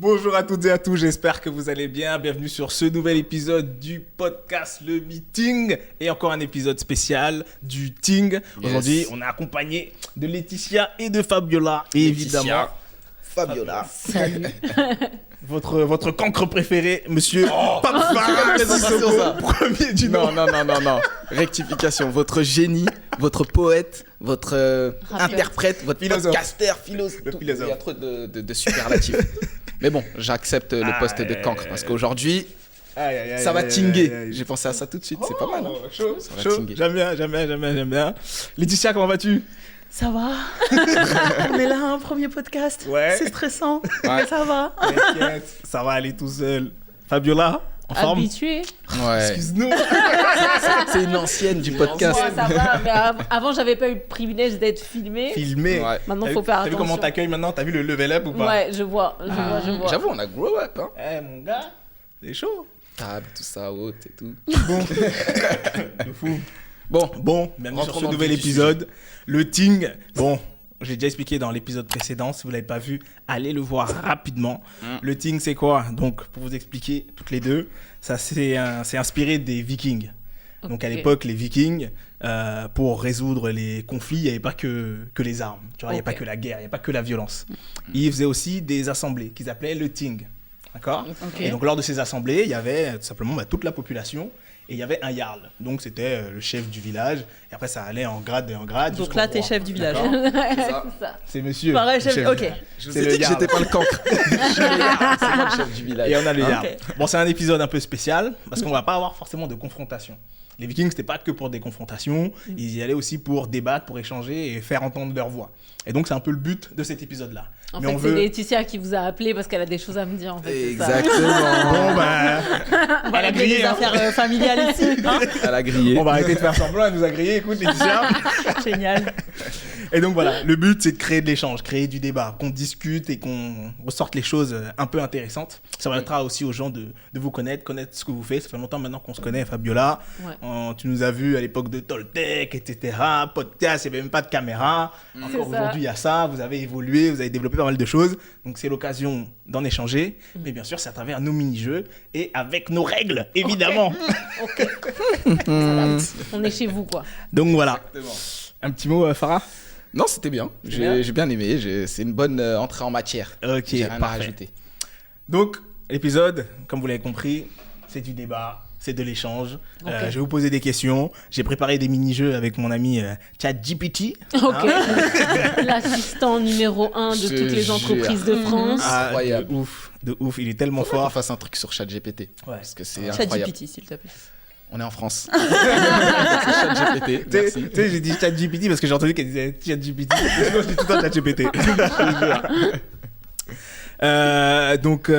Bonjour à toutes et à tous, j'espère que vous allez bien. Bienvenue sur ce nouvel épisode du podcast Le Meeting et encore un épisode spécial du Ting. Aujourd'hui, on est accompagné de Laetitia et de Fabiola. Et évidemment, Fabiola. Salut. votre cancre préféré, monsieur Papa ça. premier du nom. Non. Rectification. Votre génie, votre poète, votre interprète, votre Philosophe. podcaster, philosophe. Le philosophe. Il y a trop de superlatifs. Mais bon, j'accepte le poste de cancre parce qu'aujourd'hui, ça va tinguer. J'ai pensé à ça tout de suite, c'est pas mal. Hein. Chaud, Ça va chaud. tinguer. J'aime bien. Laetitia, comment vas-tu? Ça va. On est là, un premier podcast. Ouais. C'est stressant, Ouais. mais ça va. T'inquiète, ça va aller tout seul. Fabiola, en forme? Habitué. Ouais. Excuse-nous. C'est une ancienne du podcast. Moi, ça va. Mais avant, j'avais pas eu le privilège d'être filmée. Filmé. Ouais. Maintenant, T'as faut vu- faire T'as vu attention. comment on t'accueille maintenant? T'as vu le level up ou pas? Ouais, je vois. J'avoue, on a grow up. Hein. Eh mon gars, c'est chaud. Table, tout ça, haute et tout. Bon. De fou. Bon, Bienvenue rentrons sur ce dans le nouvel vif du épisode. Le Ting. Bon, j'ai déjà expliqué dans l'épisode précédent. Si vous ne l'avez pas vu, allez le voir rapidement. Le Ting, c'est quoi? Donc, pour vous expliquer toutes les deux, ça c'est inspiré des Vikings. Donc, à Ok. l'époque, les Vikings, pour résoudre les conflits, il n'y avait pas que les armes. Tu vois, il n'y avait pas Ok. que la guerre, il n'y avait pas que la violence. Ils faisaient aussi des assemblées qu'ils appelaient le Ting. D'accord? Ok. Et donc, lors de ces assemblées, il y avait tout simplement toute la population. Et il y il y avait un Jarl. Donc, c'était le chef du village. Et après, ça allait en grade et en grade. Donc jusqu'au là, t'es roi. chef du village. D'accord. c'est ça. C'est ça. C'est monsieur. Pareil, le chef du- du ok. village. Je vous C'est ai le dit que Jarl. j'étais pas le cancre. Je suis le Jarl, c'est moi le chef du village. Et on a le Jarl. Ok. Bon, c'est un épisode un peu spécial parce qu'on va pas avoir forcément de confrontation. Les Vikings, c'était pas que pour des confrontations. Ils y allaient aussi pour débattre, pour échanger et faire entendre leur voix. Et donc, c'est un peu le but de cet épisode-là. En Mais fait, on c'est veut... Laetitia qui vous a appelé parce qu'elle a des choses à me dire. En fait, c'est ça. Exactement. Bon, ben... On va Elle a régler grillé, les hein. affaires familiales ici. hein. Elle a grillé. On va arrêter de faire semblant, elle nous a grillé. Écoute, Laetitia. Génial. Et donc voilà, le but c'est de créer de l'échange, créer du débat, qu'on discute et qu'on ressorte les choses un peu intéressantes. Ça permettra aussi aux gens de vous connaître ce que vous faites. Ça fait longtemps maintenant qu'on se connaît, Fabiola. Ouais. Tu nous as vus à l'époque de Toltec, etc. Podcast, il n'y avait même pas de caméra. Encore C'est ça. aujourd'hui, il y a ça. Vous avez évolué, vous avez développé pas mal de choses. Donc c'est l'occasion d'en échanger. Mais bien sûr, c'est à travers nos mini-jeux et avec nos règles, évidemment. Ok. Ça va. On est chez vous, quoi. Donc voilà. Exactement. Un petit mot, Farah? Non, c'était bien. J'ai bien aimé. C'est une bonne entrée en matière. Ok, J'ai rien à parfait. rajouter. Donc, l'épisode, comme vous l'avez compris, c'est du débat, c'est de l'échange. Ok. Je vais vous poser des questions. J'ai préparé des mini-jeux avec mon ami ChatGPT. Ok. Hein? L'assistant numéro 1 de Je toutes les jure. entreprises de France. Incroyable. De ouf, il est tellement Faudrait qu'on fort. fasse un truc sur ChatGPT. Parce que c'est incroyable. ChatGPT, s'il te plaît. On est en France. C'est ChatGPT. Tu sais, Merci. j'ai dit ChatGPT parce que j'ai entendu qu'elle disait ChatGPT. Sinon, je dis tout le temps ChatGPT. Je te jure. Donc,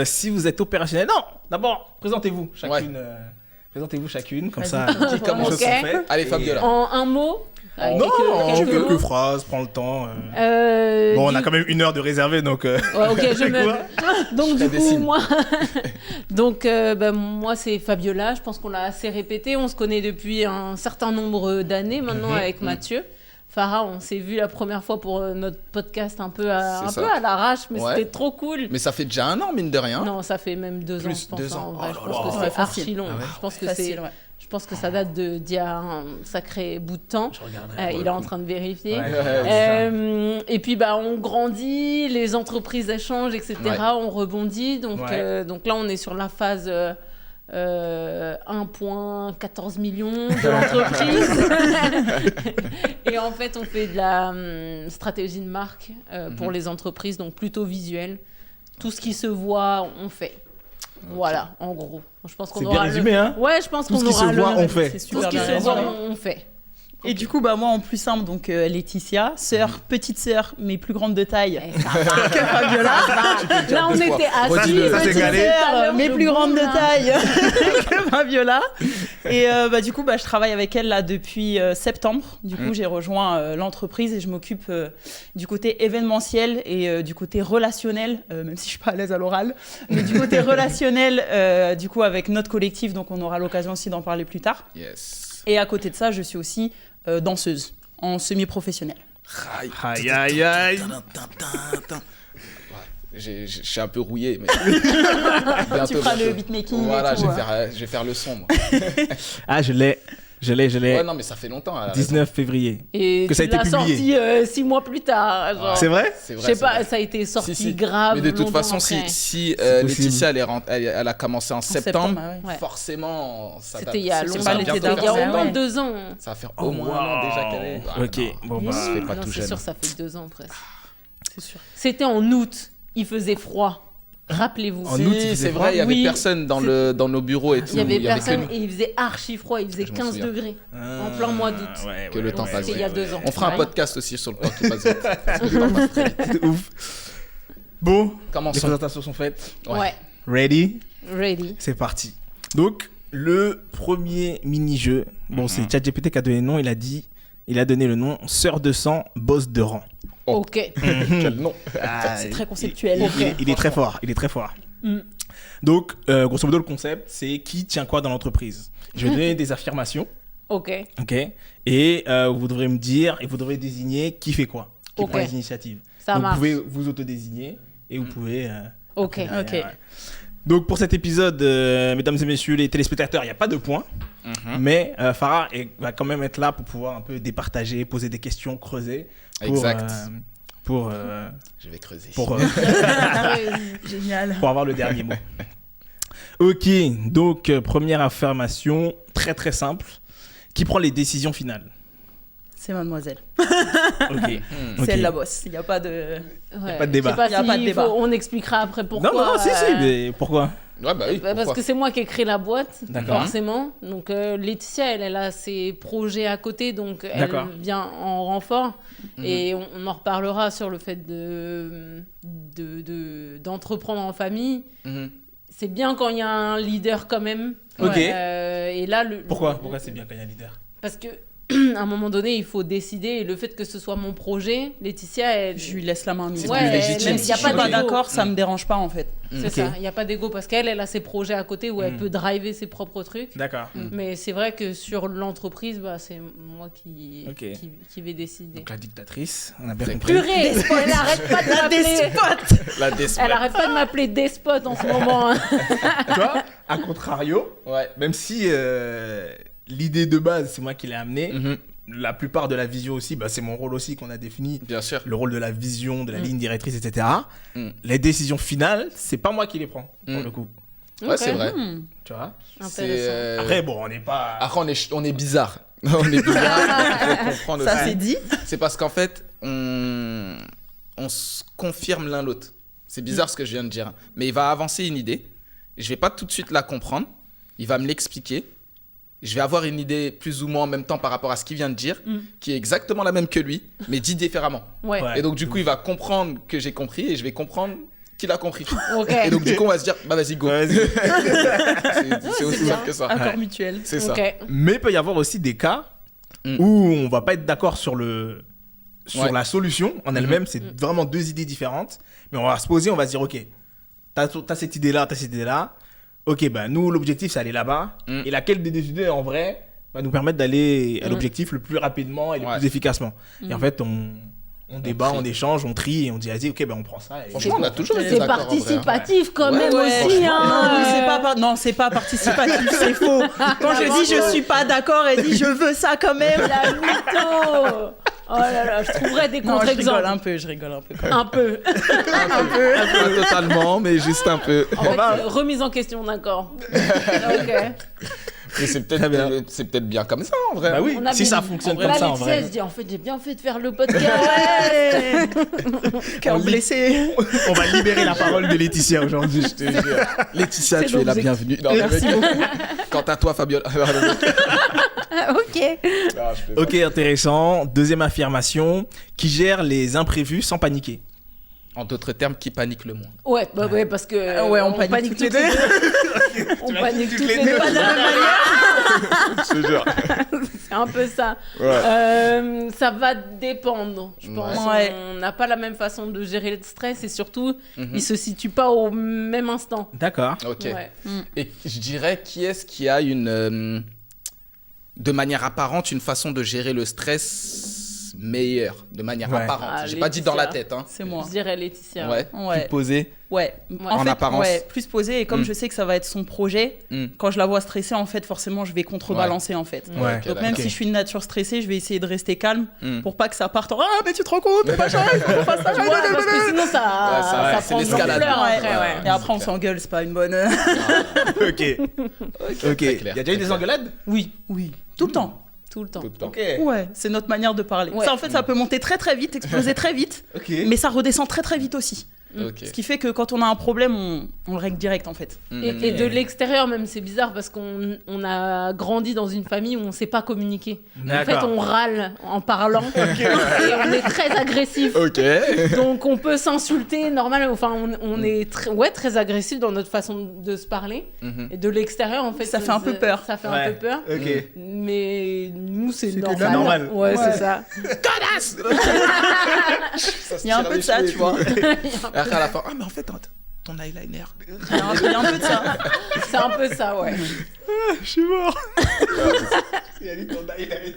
si vous êtes opérationnel, non, d'abord, présentez-vous chacune. Présentez-vous chacune, comme ça, Qui commence? les choses sont faites. Allez, Fabiola. En un mot. Non, quelques mots. phrases, prends le temps. Euh, Bon, on du- a quand même 1 heure de réservé, donc... Ouais, ok, je C'est me. quoi? Donc Je du fais des coup signes. moi, moi c'est Fabiola. Je pense qu'on l'a assez répété. On se connaît depuis un certain nombre d'années maintenant avec Mathieu. Farah, on s'est vu la première fois pour notre podcast un peu à C'est ça. l'arrache, mais Ouais. c'était trop cool. Mais ça fait déjà 1 an, mine de rien. Non, ça fait même 2 ans, Plus je pense. 2 hein, ans. en vrai. Oh Je là pense là. que Ouais, c'est archi facile. long. Ah ouais. Je pense que Facile, ouais. je pense que ça date d'il y a un sacré bout de temps. Je regarderai pour Il le est en coup. train de vérifier. Ouais. Et puis on grandit, les entreprises échangent, etc. Ouais. On rebondit. Donc là, on est sur la phase 1,14 million de l'entreprise. Et en fait, on fait de la stratégie de marque pour les entreprises, donc plutôt visuel. Tout ce qui se voit, on fait. Voilà, en gros. Je pense qu'on C'est aura bien résumé, hein? Ouais, je pense Tout qu'on ce qui aura se voit, on fait. C'est Tout ce super qui bien se voit, résumé. on fait. Et du coup, moi, en plus simple, donc Laetitia, sœur, petite sœur, mais plus grande de taille Eh, ça va. que Fabiola. Là, on deux fois. était assis. Redis-le. Ça, c'est Petite galé. sœur, mais Je plus grande de bouge, hein. taille que Fabiola. Et du coup, je travaille avec elle là depuis septembre. Du coup, j'ai rejoint l'entreprise et je m'occupe du côté événementiel et du côté relationnel, même si je suis pas à l'aise à l'oral, mais du côté relationnel, du coup, avec notre collectif. Donc, on aura l'occasion aussi d'en parler plus tard. Yes. Et à côté de ça, je suis aussi danseuse en semi-professionnel. Aïe, aïe, aïe. Je suis un peu rouillé, mais Tu feras le beatmaking. Voilà, et tout, je vais faire le son. Moi. Ah, je l'ai. Ouais, non, mais ça fait longtemps. 19 février. Et Que ça a tu été l'as publié. sorti 6 mois plus tard. Genre. C'est vrai? C'est Je vrai. sais pas, ça a été sorti grave. Mais de toute longtemps façon, après. si possible. Laetitia, elle a commencé en septembre, ouais. forcément, ça C'était il y a C'est longtemps. pas va l'été bientôt Il y a d'avant, faire au moins ouais. 2 ans. Ça va faire Oh, au moins un an déjà qu'elle est. Ah, ok, non. bon bah. Ça se fait pas Non, tout c'est jeune. sûr, ça fait 2 ans presque. C'est sûr. C'était en août. Il faisait froid. Rappelez-vous. En août, il faisait c'est froid. vrai, il y avait Oui. personne dans nos bureaux et tout. Il y avait que personne nous. et il faisait archi froid. Il faisait Je m'en 15 souviens. degrés. En plein mois d'août. Que le temps passe C'était il y a 2 ans. On fera un Ouais. podcast aussi sur le temps qui passe vite. Parce que le temps passe très vite. C'est ouf. Bon, les Commençons. présentations sont faites. Ouais. Ready? Ready. C'est parti. Donc, le premier mini-jeu, bon, c'est ChatGPT qui a donné le nom, il a donné le nom Sœur de sang, boss de rang. Oh. Ok. Quel nom. C'est très conceptuel. Il est très fort, il est très fort. Donc, grosso modo, le concept, c'est qui tient quoi dans l'entreprise. Je vais donner des affirmations, Ok. ok? Et vous devrez me dire, et vous devrez désigner qui fait quoi, qui Ok. prend les initiatives. Ça Donc, marche. vous pouvez vous autodésigner et vous pouvez... Ok. Ok. ouais. Donc, pour cet épisode, mesdames et messieurs les téléspectateurs, il n'y a pas de points. Mais Farah va quand même être là pour pouvoir un peu départager, poser des questions, creuser. Exact. Pour Je vais creuser. Génial. pour avoir le dernier mot. Ok, donc première affirmation, très très simple. Qui prend les décisions finales? C'est mademoiselle. Ok. C'est elle la boss. Il n'y a pas de... Ouais. pas de débat. Je sais pas Y a si pas de débat. on expliquera après pourquoi. Non, si, mais pourquoi? Ouais, bah oui. Parce pourquoi que c'est moi qui ai créé la boîte, D'accord. forcément. Donc Laetitia, elle a ses projets à côté, donc elle D'accord. vient en renfort. Et on en reparlera sur le fait d'entreprendre en famille. Mhm. C'est bien quand il y a un leader quand même. Ok. Et là, Pourquoi c'est bien quand il y a un leader? Parce que à un moment donné, il faut décider. Et le fait que ce soit mon projet, Laetitia, elle... Je lui laisse la main mise. C'est Ouais, plus elle- légitime. Même il si y a je suis pas pas d'ego. d'accord, ça me dérange pas en fait. C'est ça, il n'y a pas d'ego parce qu'elle a ses projets à côté où elle peut driver ses propres trucs. D'accord. Mais c'est vrai que sur l'entreprise, bah, c'est moi qui, Ok. qui vais décider. Donc la dictatrice, on a bien Très compris. Purée, elle arrête pas de m'appeler. La despote. Elle arrête pas de m'appeler despote en ce moment. Hein. Toi, à contrario, Ouais. même si l'idée de base, c'est moi qui l'ai amenée, Mhm. la plupart de la vision aussi, bah, c'est mon rôle aussi qu'on a défini. Bien sûr. Le rôle de la vision, de la ligne directrice, etc. Mm. Les décisions finales, c'est pas moi qui les prends, pour Mm. le coup. Ouais, Ok. c'est vrai. Tu vois? C'est, Intéressant. Après, bon, on n'est pas... Après, on est bizarre. On est bizarre. Il faut comprendre Ça aussi. c'est dit. C'est parce qu'en fait, on se confirme l'un l'autre. C'est bizarre ce que je viens de dire. Mais il va avancer une idée. Je vais pas tout de suite la comprendre. Il va me l'expliquer. Je vais avoir une idée plus ou moins en même temps par rapport à ce qu'il vient de dire, qui est exactement la même que lui, mais dit différemment. Ouais. Ouais. Et donc, du coup, il va comprendre que j'ai compris et je vais comprendre qu'il a compris. Ok. Et donc, du coup, on va se dire, bah vas-y, go. Ouais, C'est aussi bien. simple que ça. Accord mutuel. C'est ça. Ok. Mais il peut y avoir aussi des cas Mm. où on va pas être d'accord sur Ouais. la solution en elle-même. C'est vraiment deux idées différentes. Mais on va se poser, on va se dire, OK, t'as cette idée-là, t'as cette idée-là. OK, bah, nous, l'objectif, c'est aller là-bas. Mm. Et laquelle des deux idées, en vrai, va nous permettre d'aller à l'objectif le plus rapidement et le Ouais. plus efficacement. Et en fait, on débat, trie. on échange, on trie et on dit, vas-y, OK, bah, on prend ça. Et... Franchement, on a toujours été C'est d'accord. en vrai, hein. participatif quand Ouais, même ouais, aussi. franchement, Hein. Non, c'est pas participatif, c'est faux. Quand je dis je suis pas d'accord, elle dit je veux ça quand même. La mytho. Oh là là, je trouverais des Non, je rigole contre-exemples. un peu, je rigole un peu. Quand même. Un peu. Pas totalement, mais juste un peu. En fait, remise en question, d'accord. Ok. Mais c'est Très bien. peut-être bien comme ça, en vrai. Bah oui, On a si bien ça dit. fonctionne Là, comme ça, en Laetitia, vrai. elle se dit, en fait, j'ai bien fait de faire le podcast. Cœur On lit- blessé. On va libérer la parole de Laetitia aujourd'hui, je te jure. Laetitia, C'est tu es la l'objectif. bienvenue. Non, Merci mec, beaucoup. quant à toi, Fabiola. Ok. Ok, intéressant. Deuxième affirmation, qui gère les imprévus sans paniquer. En d'autres termes, qui panique le moins. Ouais, bah ouais, parce que Ouais, on panique toutes les deux. On panique toutes les deux. deux. Pas de la même manière. Je te jure. C'est un peu ça. Ça va dépendre, je pense. Ouais. On n'a pas la même façon de gérer le stress et surtout, il se situe pas au même instant. D'accord. Ok. Ouais. Et je dirais, qui est-ce qui a de manière apparente, une façon de gérer le stress meilleure de manière Ouais. apparente. Ah, J'ai pas dit dans la Laetitia. tête. Hein. C'est moi. Je dirais Laetitia. Ouais. Ouais. Plus posée. Ouais. En fait, apparence. ouais, plus posé. Et comme je sais que ça va être son projet, quand je la vois stressée, en fait, forcément, je vais contrebalancer, en fait. Ouais. Ok, Donc même Ok. si je suis de nature stressée, je vais essayer de rester calme Mm. pour pas que ça parte en ah mais tu te rends compte, machin, il faut qu'on fasse ça. Ouais, parce que sinon ça ouais, c'est prend de l'escalade. l'ampleur Ouais. après, ouais. Et après on s'engueule, c'est pas une bonne. Ok. Ok. Très Il clair, y a déjà eu très des clair. engueulades? Oui, tout le temps. Tout le temps. Tout le temps. Ok. Ouais, c'est notre manière de parler. Ouais. Ça en fait, ça peut monter très très vite, exploser très vite, Ok. mais ça redescend très très vite aussi. Ok. Ce qui fait que quand on a un problème, on le règle direct en fait. Et de l'extérieur même, c'est bizarre parce qu'on a grandi dans une famille où on ne sait pas communiquer. En fait, D'accord. on râle en parlant et on est très agressif. Ok. Donc on peut s'insulter, normal. Enfin, on est très agressif dans notre façon de se parler. Mhm. Et de l'extérieur, en fait, Ça fait un peu peur. Ça fait Ouais. un peu peur. Ok. Mais nous, c'est C'est normal. normal. Ouais, Ouais. c'est ça. Il y a un peu de ça, tu vois. Et après à la fin, ah mais en fait ton eyeliner. Il y a un peu de ça. C'est un peu ça, ouais. Je suis mort. Il a dit ton eyeliner.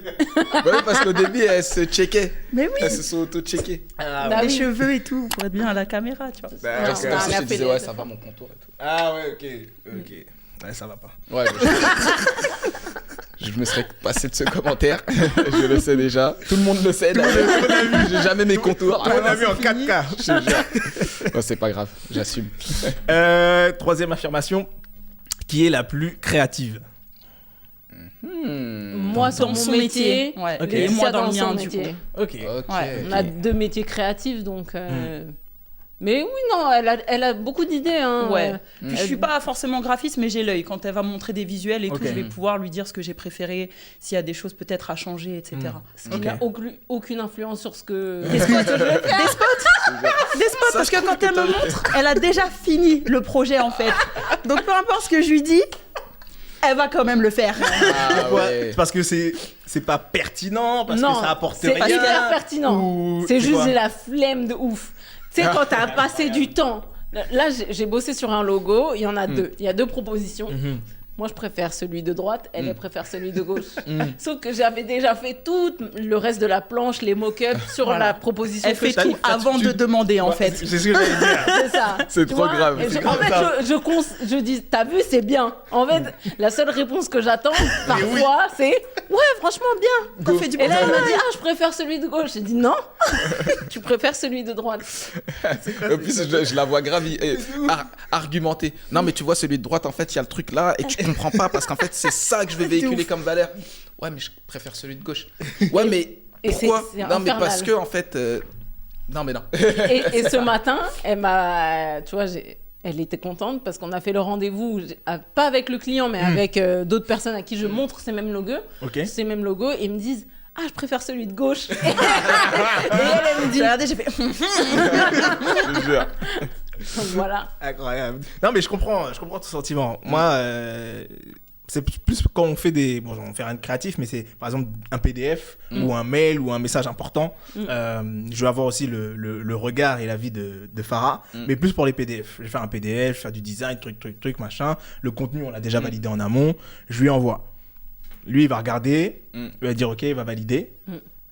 Oui, parce qu'au début elle se checkait. Mais oui, Elle se sont auto-checkées. Ah Bah les oui. cheveux et tout, pour être bien à la caméra, tu vois. Bah, Non, ok. C'est pour ça que elle a je te fait disais, des ouais, ça efforts. va mon contour et tout. Ah ouais, ok. Ok. Ouais, ça va pas. Ouais, je me serais passé de ce commentaire. Je le sais déjà. Tout le monde le sait. d'ailleurs. J'ai jamais mes contours. On a vu en c'est fini. 4K. Je te jure. Ouais, c'est pas grave, j'assume. Troisième affirmation. Qui est la plus créative? Moi, sur Dans mon son métier, Ouais. Ok. Et moi dans le son mien, du métier. coup. Ok. Ok. Ouais. On a deux métiers créatifs, donc. Mais oui, non, elle a beaucoup d'idées. Hein. Ouais. Puis je suis pas forcément graphiste, mais j'ai l'œil. Quand elle va montrer des visuels et Ok. tout, je vais pouvoir lui dire ce que j'ai préféré, s'il y a des choses peut-être à changer, etc. Ce qui Ok. n'a aucune influence sur ce que. Des spots, parce que quand elle me montre, elle a déjà fini le projet en fait. Donc peu importe ce que je lui dis, elle va quand même le faire. Ah Pourquoi ouais. C'est parce que c'est pas pertinent, parce non, que ça apporte c'est rien. hyper pertinent. ou- C'est juste quoi j'ai la flemme de ouf. Tu sais, quand t'as passé du temps. Là, j'ai bossé sur un logo, il y en a deux. Il y a deux propositions. Mhm. Moi, je préfère celui de droite, elle préfère celui de gauche. Sauf que j'avais déjà fait tout le reste de la planche, les mock-ups sur Voilà. la proposition Elle que fait je t'as tout dit, avant tu- de demander en Ouais, fait. C'est ce que j'allais dire. C'est ça. C'est Tu trop vois, grave. et C'est en fait, je dis, t'as vu, c'est bien. En fait, la seule réponse que j'attends parfois, c'est ouais, franchement bien. T'as fait du Et là, elle bon m'a travail. dit, ah, je préfère celui de gauche. J'ai dit non, tu préfères celui de droite. En plus, je la vois grave argumenter. Non, mais tu vois, celui de droite, en fait, il y a le truc là et tu comprends pas parce qu'en fait, c'est ça que je vais véhiculer comme valeur. Ouais, mais je préfère celui de gauche. Ouais, mais et pourquoi? c'est Non, mais infernal. parce que, en fait. Non, mais non. Et ce matin, elle m'a, tu vois, elle était contente parce qu'on a fait le rendez-vous, pas avec le client, mais avec d'autres personnes à qui je montre ces mêmes logos. Ok. Ces mêmes logos, et ils me disent, ah, je préfère celui de gauche. Et elle me dit, J'ai regardé, j'ai fait. Je te jure. donc voilà. Incroyable. Non, mais je comprends ton sentiment. Moi, c'est plus quand on fait bon, on fait rien de créatif, mais c'est par exemple un PDF ou un mail ou un message important. Je vais avoir aussi le regard et l'avis de Farah, mais plus pour les PDF. Je vais faire un PDF, je vais faire du design, truc, machin. Le contenu, on l'a déjà validé en amont. Je lui envoie. Lui, il va regarder, il va dire OK, il va valider.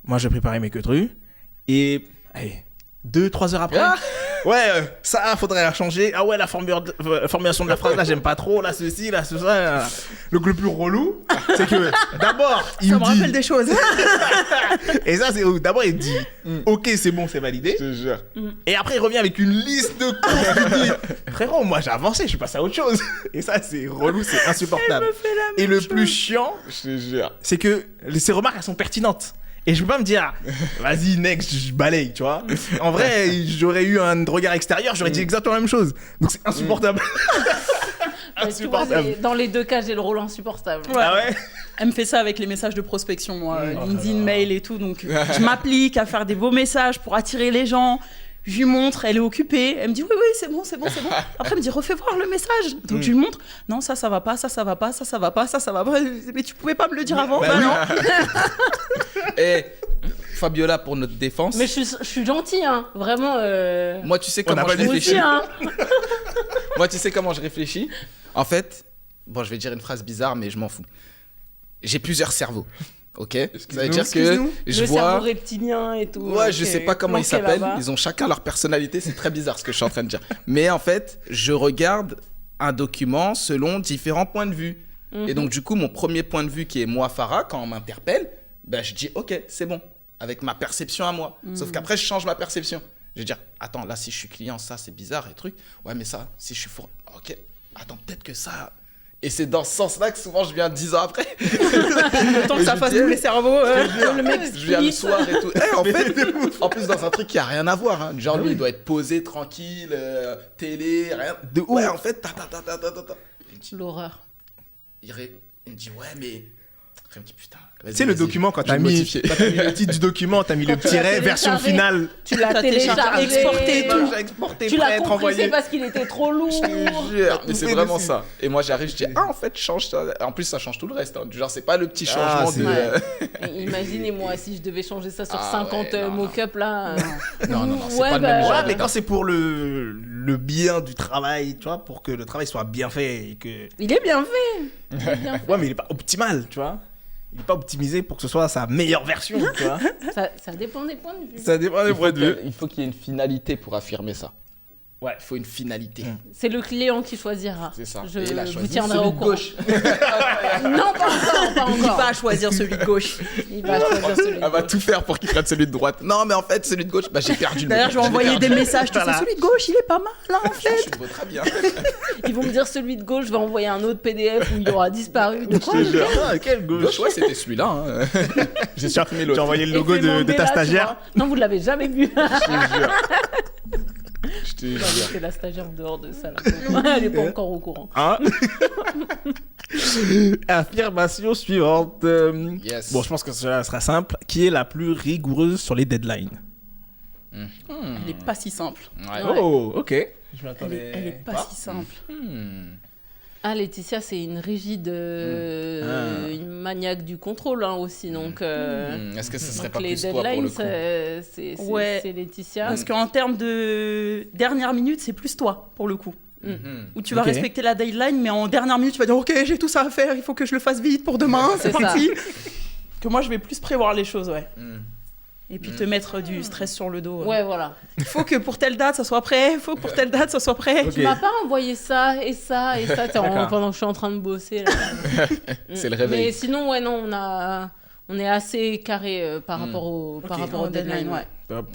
Moi, je vais préparer mes queutrues. Et allez, 2-3 heures après, ouais, ça, faudrait la changer. Ah ouais, la formulation de la phrase, là, j'aime pas trop. Là, ceci, là, ça. Là. Donc, le plus relou, c'est que d'abord, il Ça me me dit... rappelle des choses. Et ça, c'est d'abord, il dit OK, c'est bon, c'est validé. Je te jure. Et après, il revient avec une liste de courses. Il dit frérot, moi, j'ai avancé, je suis passé à autre chose. Et ça, c'est relou, c'est insupportable. Et le plus chiant, Je te jure. c'est que ces remarques, elles sont pertinentes. Et je peux pas me dire, vas-y, next, je balaye, tu vois. En vrai, j'aurais eu un regard extérieur, j'aurais dit exactement la même chose. Donc c'est insupportable. Mais tu vois, dans les deux cas, j'ai le rôle insupportable. Ah ouais. Elle me fait ça avec les messages de prospection, moi, LinkedIn, mail et tout. Donc, je m'applique à faire des beaux messages pour attirer les gens. Je lui montre, elle est occupée. Elle me dit oui, c'est bon. Après, elle me dit refais voir le message. Donc, je lui montre. Non, ça va pas, ça va pas, ça va pas. Mais tu pouvais pas me le dire avant. Bah Bah oui. non. Et Fabiola, pour notre défense. Mais je suis gentille, hein. Vraiment. Moi, tu sais On n'a comment pas je dit Vous réfléchis. aussi, hein. Moi, tu sais comment je réfléchis. En fait, bon, je vais dire une phrase bizarre, mais je m'en fous. J'ai plusieurs cerveaux. Ok. Ça veut dire que Excuse-nous. je Le cerveau vois. reptilien et tout. Ouais, je sais pas comment ils planqué s'appellent. là-bas. Ils ont chacun leur personnalité. C'est très bizarre ce que je suis en train de dire. Mais en fait, je regarde un document selon différents points de vue. Et donc, du coup, mon premier point de vue qui est moi, Farah, quand on m'interpelle, ben, je dis ok, c'est bon. Avec ma perception à moi. Sauf qu'après, je change ma perception. Je vais dire, attends, là, si je suis client, ça, c'est bizarre et truc. Ouais, mais ça, si je suis fournisseur, ok, attends, peut-être que ça. Et c'est dans ce sens-là que souvent, je viens 10 ans après. Tant que Et ça je fasse dis, tous les cerveaux. Le mec je viens le split. soir et tout. En fait, en plus, dans un truc qui a rien à voir. Hein. Genre, lui, il doit être posé, tranquille, télé, rien. De ouf. Ouais, en fait, Il me dit, L'horreur. il me dit, ouais, mais. Après, il me dit, putain. Tu sais, le document, quand Je vais t'as me mis motiver. le titre du document, t'as mis le Quand tu l'as tiret, version téléchargé. finale. Tu l'as T'as téléchargé, exporté et tout. J'ai exporté, Tu prêt à l'as être compressé envoyé. parce qu'il était trop lourd. Je te jure, mais c'est Tout fait vraiment dessus. ça. Et moi, j'arrive, je dis, en fait, change ça. En plus, ça change tout le reste. Hein. Genre, c'est pas le petit Ah, changement c'est- de. Ouais. Et imaginez-moi si je devais changer ça sur Ah 50 ouais, non, mock-up là. Non, c'est Ouais, pas le bah, même genre. Ouais, mais de- quand c'est pour le bien du travail, tu vois, pour que le travail soit bien fait et que... Il est bien fait. Il est bien fait. Ouais, mais il est pas optimal, tu vois. Il est pas optimisé pour que ce soit sa meilleure version, tu vois. Ça dépend des points de vue. Ça dépend des points de vue. Il faut qu'il y ait une finalité pour affirmer ça. Ouais. Il faut une finalité. C'est le client qui choisira. C'est ça. Je Et il a vous choisi tiendrai celui au de courant. gauche. Non, pas encore, pas Il encore. va choisir celui de gauche. Il va choisir celui de Elle va gauche. tout faire pour qu'il prenne celui de droite. Non, mais en fait, celui de gauche, bah, j'ai perdu le D'ailleurs, je vais J'ai envoyer perdu. des messages. Tu sais, Voilà. celui de gauche, il est pas mal, là, en Je fait. te vois très bien. Ils vont me dire celui de gauche, je vais envoyer un autre PDF où il aura disparu. De quoi Ah, quel Gauche, gauche. ouais, c'était celui-là. Hein. J'ai sûr supprimé tu l'autre. as envoyé le Et logo fais de demander ta là, tu stagiaire. vois. Non, vous l'avez jamais vu. Je te J'avais jure. fait la stagiaire en dehors de ça. Là. Elle n'est pas encore au courant. Hein. Affirmation suivante. Yes. Bon, je pense que cela sera simple. Qui est la plus rigoureuse sur les deadlines? Elle est pas si simple. Ouais. Ouais. Oh, ok. Je Elle m'attendais. est pas si simple. Ah, Laetitia, c'est une rigide, une maniaque du contrôle hein, aussi. Donc, Est-ce que ce serait donc pas les plus toi pour le deadlines, coup Ouais. c'est Laetitia. Parce qu'en termes de dernière minute, c'est plus toi, pour le coup. Où tu vas Ok. respecter la deadline, mais en dernière minute, tu vas dire ok, j'ai tout ça à faire, il faut que je le fasse vite pour demain, c'est C'est ça. parti. Que moi, je vais plus prévoir les choses, ouais. Mm. Et puis te mettre du stress sur le dos. Ouais, voilà. Il faut que pour telle date, ça soit prêt, il faut que pour telle date, ça soit prêt. Ok. Tu m'as pas envoyé ça et ça et ça D'accord. pendant que je suis en train de bosser. Là. C'est le réveil. Mais sinon, ouais, non, on est assez carré par rapport au Ok, par rapport en au deadline. deadline, Ouais. Top.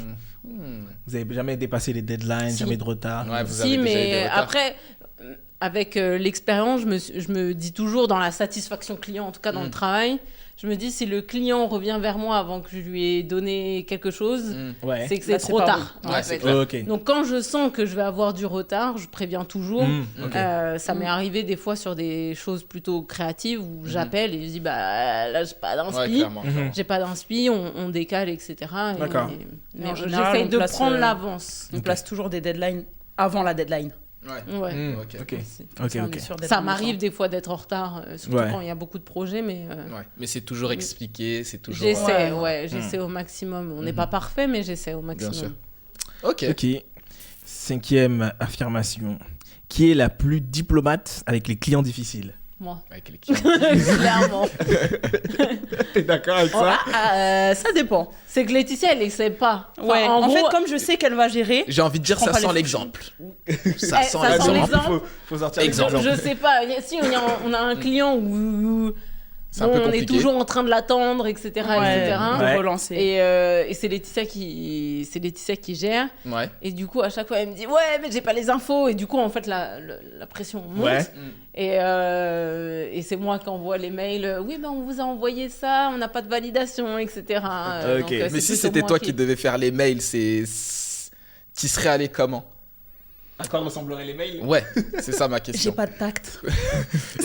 Vous avez jamais dépassé les deadlines, Si. jamais de retard. Ouais, vous avez Si, déjà eu des mais retards. après, avec l'expérience, je me dis toujours dans la satisfaction client, en tout cas dans le travail, je me dis si le client revient vers moi avant que je lui ai donné quelque chose, Ouais. c'est que Là, c'est c'est trop pas tard. bon. en Ouais, fait. c'est clair. Ok. Donc quand je sens que je vais avoir du retard, je préviens toujours. Ok. Ça m'est arrivé des fois sur des choses plutôt créatives où j'appelle et je dis bah là j'ai pas Ouais, d'inspi, clairement. j'ai pas d'inspi, on décale etc. Et- D'accord. mais En général, j'essaye on de place, prendre l'avance. On place toujours des deadlines avant la deadline. Ouais. Ouais. Ok. Ok. C'est- Ok, ça, on ok. est sur Ça deadline m'arrive ensemble. des fois d'être en retard, surtout Ouais. quand il y a beaucoup de projets, mais Ouais. Mais c'est toujours expliqué, c'est toujours. j'essaie, Ouais. j'essaie au maximum. On n'est pas parfait, mais j'essaie au maximum. sûr. Ok. Ok. 5e affirmation. Qui est la plus diplomate avec les clients difficiles? Moi, Avec les clients. clairement. T'es d'accord avec Oh, Ça dépend. c'est que Laetitia, elle essaie pas. Enfin, Ouais. En gros, fait, comme je sais qu'elle va gérer, J'ai envie de dire Je prends ça pas sent les- l'exemple. Ça ça sent sent l'exemple. l'exemple. Faut sortir Exemple. l'exemple. je sais pas. Si on a un client où C'est un peu on est compliqué. toujours en train de l'attendre, etc., etc. Ouais. de relancer. Et c'est Laetitia qui gère. Ouais. Et du coup, à chaque fois, elle me dit ouais, mais j'ai pas les infos. Et du coup, en fait, la pression monte. Ouais. Et c'est moi qui envoie les mails. Oui, ben on vous a envoyé ça, on n'a pas de validation, etc. Ok. Donc, Mais c'est si plutôt c'était moi toi qui devais faire les mails, tu serais allé comment? À quoi ressembleraient les mails? Ouais, c'est ça ma j'ai question. pas de tact. Écoute,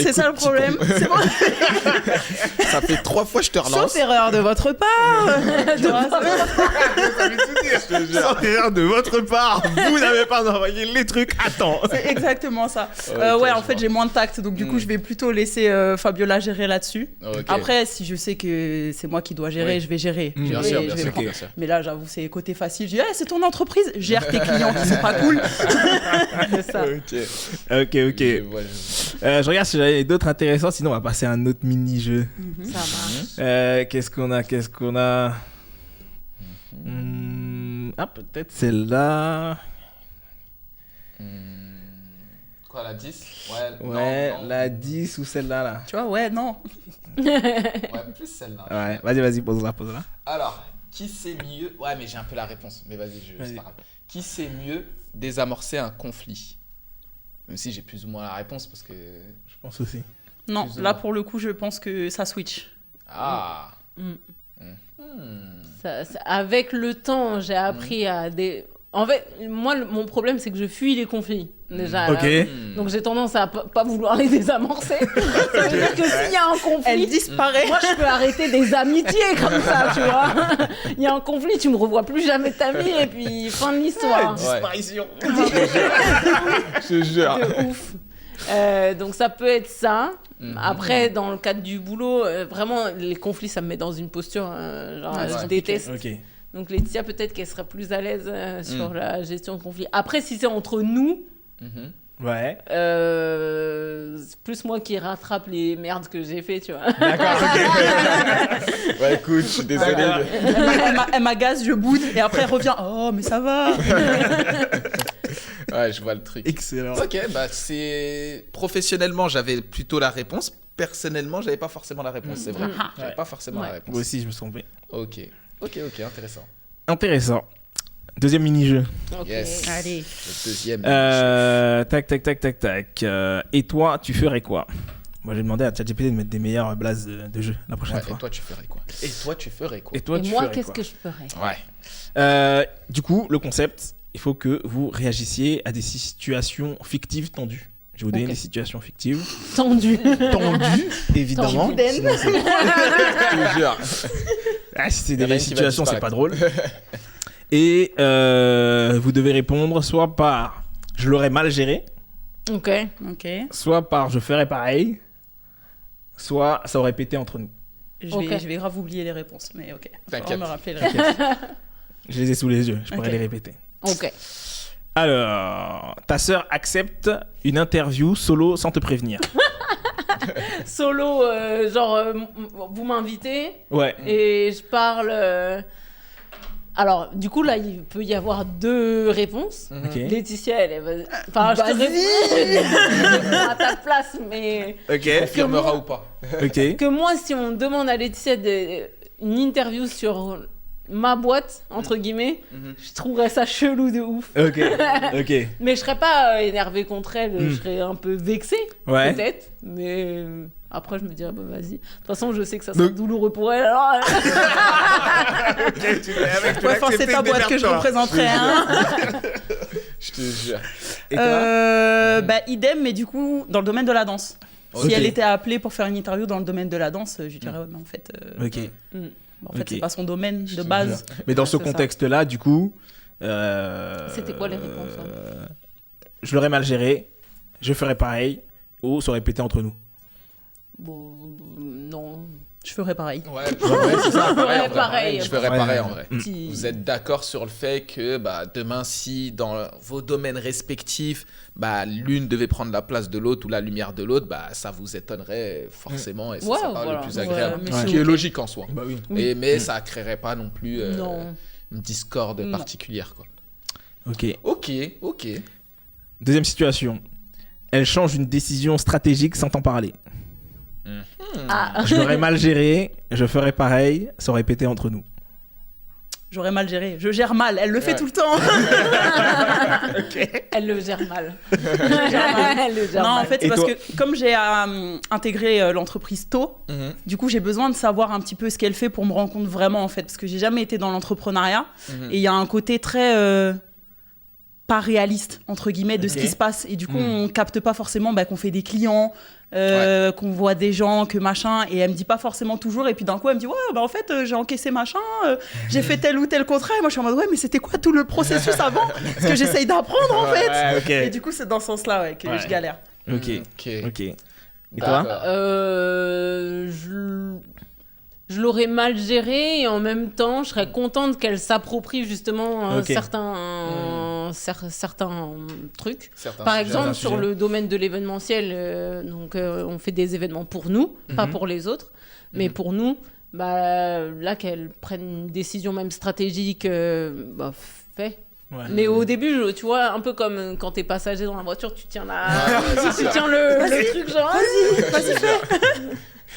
C'est ça le problème. C'est bon. Ça fait 3 fois que je te relance. Sauf erreur de votre part. Tu vois, Sans erreur de votre part, vous n'avez pas envoyé les trucs à temps. c'est exactement ça. Ok, Ouais, je en fait, vois. j'ai moins de tact, donc du coup, je vais plutôt laisser Fabiola gérer là-dessus. Ok. Après, si je sais que c'est moi qui dois gérer, Oui. je vais gérer. Bien Je sûr, vais- bien je vais sûr, prendre. bien sûr. Mais là, j'avoue, c'est côté facile. Je dis, c'est ton entreprise, gère tes clients qui sont pas cool. C'est ça. Ok. Ok. Je vois. Je regarde si j'avais d'autres intéressants, sinon on va passer à un autre mini-jeu. Ça marche. Qu'est-ce qu'on a peut-être celle-là. Quoi, la 10? Ouais, non. la 10 ou celle-là, là. Tu vois, ouais, non. Ouais, plus celle-là. Ouais, vas-y, pose-la. Alors, qui sait mieux... Ouais, mais j'ai un peu la réponse. Mais vas-y, c'est pas grave. Qui sait mieux désamorcer un conflit? Même si j'ai plus ou moins la réponse parce que... Je pense aussi. Non, Plus ou là moins. pour le coup, je pense que ça switch. Ah. Avec le temps, j'ai appris à En fait, moi, mon problème, c'est que je fuis les conflits. Déjà. Ok. Là. Donc, j'ai tendance à pas vouloir les désamorcer. Ça veut dire que s'il y a un conflit, Elle disparaît. moi, je peux arrêter des amitiés comme ça, tu vois. Il y a un conflit, tu me revois plus jamais de ta vie, et puis fin de l'histoire. Disparition. Je te jure. De ouf. Donc, ça peut être ça. Après, dans le cadre du boulot, vraiment, les conflits, ça me met dans une posture, je déteste. Ok. Donc Laetitia, peut-être qu'elle serait plus à l'aise sur la gestion de conflit. Après, si c'est entre nous, Ouais. c'est plus moi qui rattrape les merdes que j'ai fait, tu vois. D'accord, ok. Ouais, écoute, je suis désolé. Elle m'agace, je boude, et après elle revient. Oh, mais ça va. Ouais, je vois le truc. Excellent. Ok, bah c'est... Professionnellement, j'avais plutôt la réponse. Personnellement, j'avais pas forcément la réponse, c'est vrai. J'avais pas forcément la réponse. Moi aussi, je me suis trompé. Ok, intéressant. Intéressant. Deuxième mini-jeu. Ok. Yes. Allez. Le deuxième. Tac. Et toi, tu ferais quoi? Moi, j'ai demandé à ChatGPT de mettre des meilleures blazes de jeu la prochaine Ouais, fois. et toi, tu ferais quoi? Et toi, Et tu moi, ferais qu'est-ce quoi? que je ferais? Ouais. Du coup, le concept, il faut que vous réagissiez à des situations fictives tendues. Je vais vous donner Ok. des situations fictives. Tendu. Tendues, évidemment. Tendu. Sinon, c'est- Je te jure. Ah, si c'est Il y en a des une qui va situations, c'est pas disparaître. drôle. Et vous devez répondre soit par « je l'aurais mal géré Ok. Ok. », soit par « je ferais pareil », soit « ça aurait pété entre nous Je vais grave oublier les réponses, mais ok. T'inquiète. Faut me rappeler les réponses. ». Je les ai sous les yeux, je pourrais Ok. les répéter. Ok. Alors, ta sœur accepte une interview solo sans te prévenir. Solo, vous m'invitez Ouais. et je parle. Alors, du coup, là, il peut y avoir deux réponses. Ok. Laetitia, elle va. Enfin, je te réponds à ta place, mais. Ok. Confirmera ou pas? Ok. Que moi, si on demande à Laetitia une interview sur ma boîte, entre guillemets, je trouverais ça chelou de ouf. Ok. Ok. Mais je serais pas énervée contre elle, je serais un peu vexée, Ouais. peut-être. Mais après, je me dirais, bah vas-y. De toute façon, je sais que ça sera Donc- douloureux pour elle, alors. Ouais, enfin, c'est ta boîte que je représenterai. Hein. Je te jure. Et toi Bah, idem, mais du coup, dans le domaine de la danse. Ok. Si elle était appelée pour faire une interview dans le domaine de la danse, je lui dirais, ouais, mais en fait, Ok. Ok. c'est pas son domaine de te base. Mais dans ce Ouais, c'est ça. contexte-là, du coup. C'était quoi les réponses, Je l'aurais mal géré, je ferais pareil, ou ça aurait pété entre nous. Bon, non. Je ferais pareil. Ouais, c'est ça. Pareil, en vrai. Pareil. Je ferais Ouais, pareil ouais. en vrai. Petit- Vous êtes d'accord sur le fait que demain, si dans vos domaines respectifs, l'une devait prendre la place de l'autre ou la lumière de l'autre, ça vous étonnerait forcément et ce Ouais, serait pas voilà. le plus Ouais, agréable. mais Ce c'est qui est ok. logique en soi. Bah oui. Mais ça créerait pas non plus Non. une discorde Non. particulière. Quoi. Ok. Ok. Deuxième situation. Elle change une décision stratégique sans t'en parler. Ah. Je l'aurais mal géré, je ferais pareil, ça aurait pété entre nous. J'aurais mal géré. Je gère mal. Elle le fait Ouais. tout le temps. Elle le gère mal. Elle le gère Non, mal. en fait, c'est Et parce toi que comme j'ai intégré l'entreprise tôt, du coup, j'ai besoin de savoir un petit peu ce qu'elle fait pour me rendre compte vraiment, en fait, parce que j'ai jamais été dans l'entrepreneuriat. Et il y a un côté très pas réaliste, entre guillemets, de ce qui se passe. Et du coup, on capte pas forcément qu'on fait des clients, qu'on voit des gens, que machin. Et elle me dit pas forcément toujours. Et puis d'un coup, elle me dit, ouais, en fait, j'ai encaissé machin, j'ai fait tel ou tel contrat. Et moi, je suis en mode, ouais, mais c'était quoi tout le processus avant? Parce que j'essaye d'apprendre, en fait. Ouais, ok. Et du coup, c'est dans ce sens-là que Ouais. je galère. Ok. Ok. Ok. Et D'accord. toi je l'aurais mal géré et en même temps, je serais contente qu'elle s'approprie justement Ok. certains trucs. Certains Par sujets. exemple, un sur sujet. le domaine de l'événementiel, on fait des événements pour nous, pas pour les autres, mais pour nous, là qu'elle prenne une décision même stratégique, fait. Ouais. Mais au début, tu vois, un peu comme quand t'es passager dans la voiture, tu tiens c'est tu ça. tiens le truc genre vas-y fais.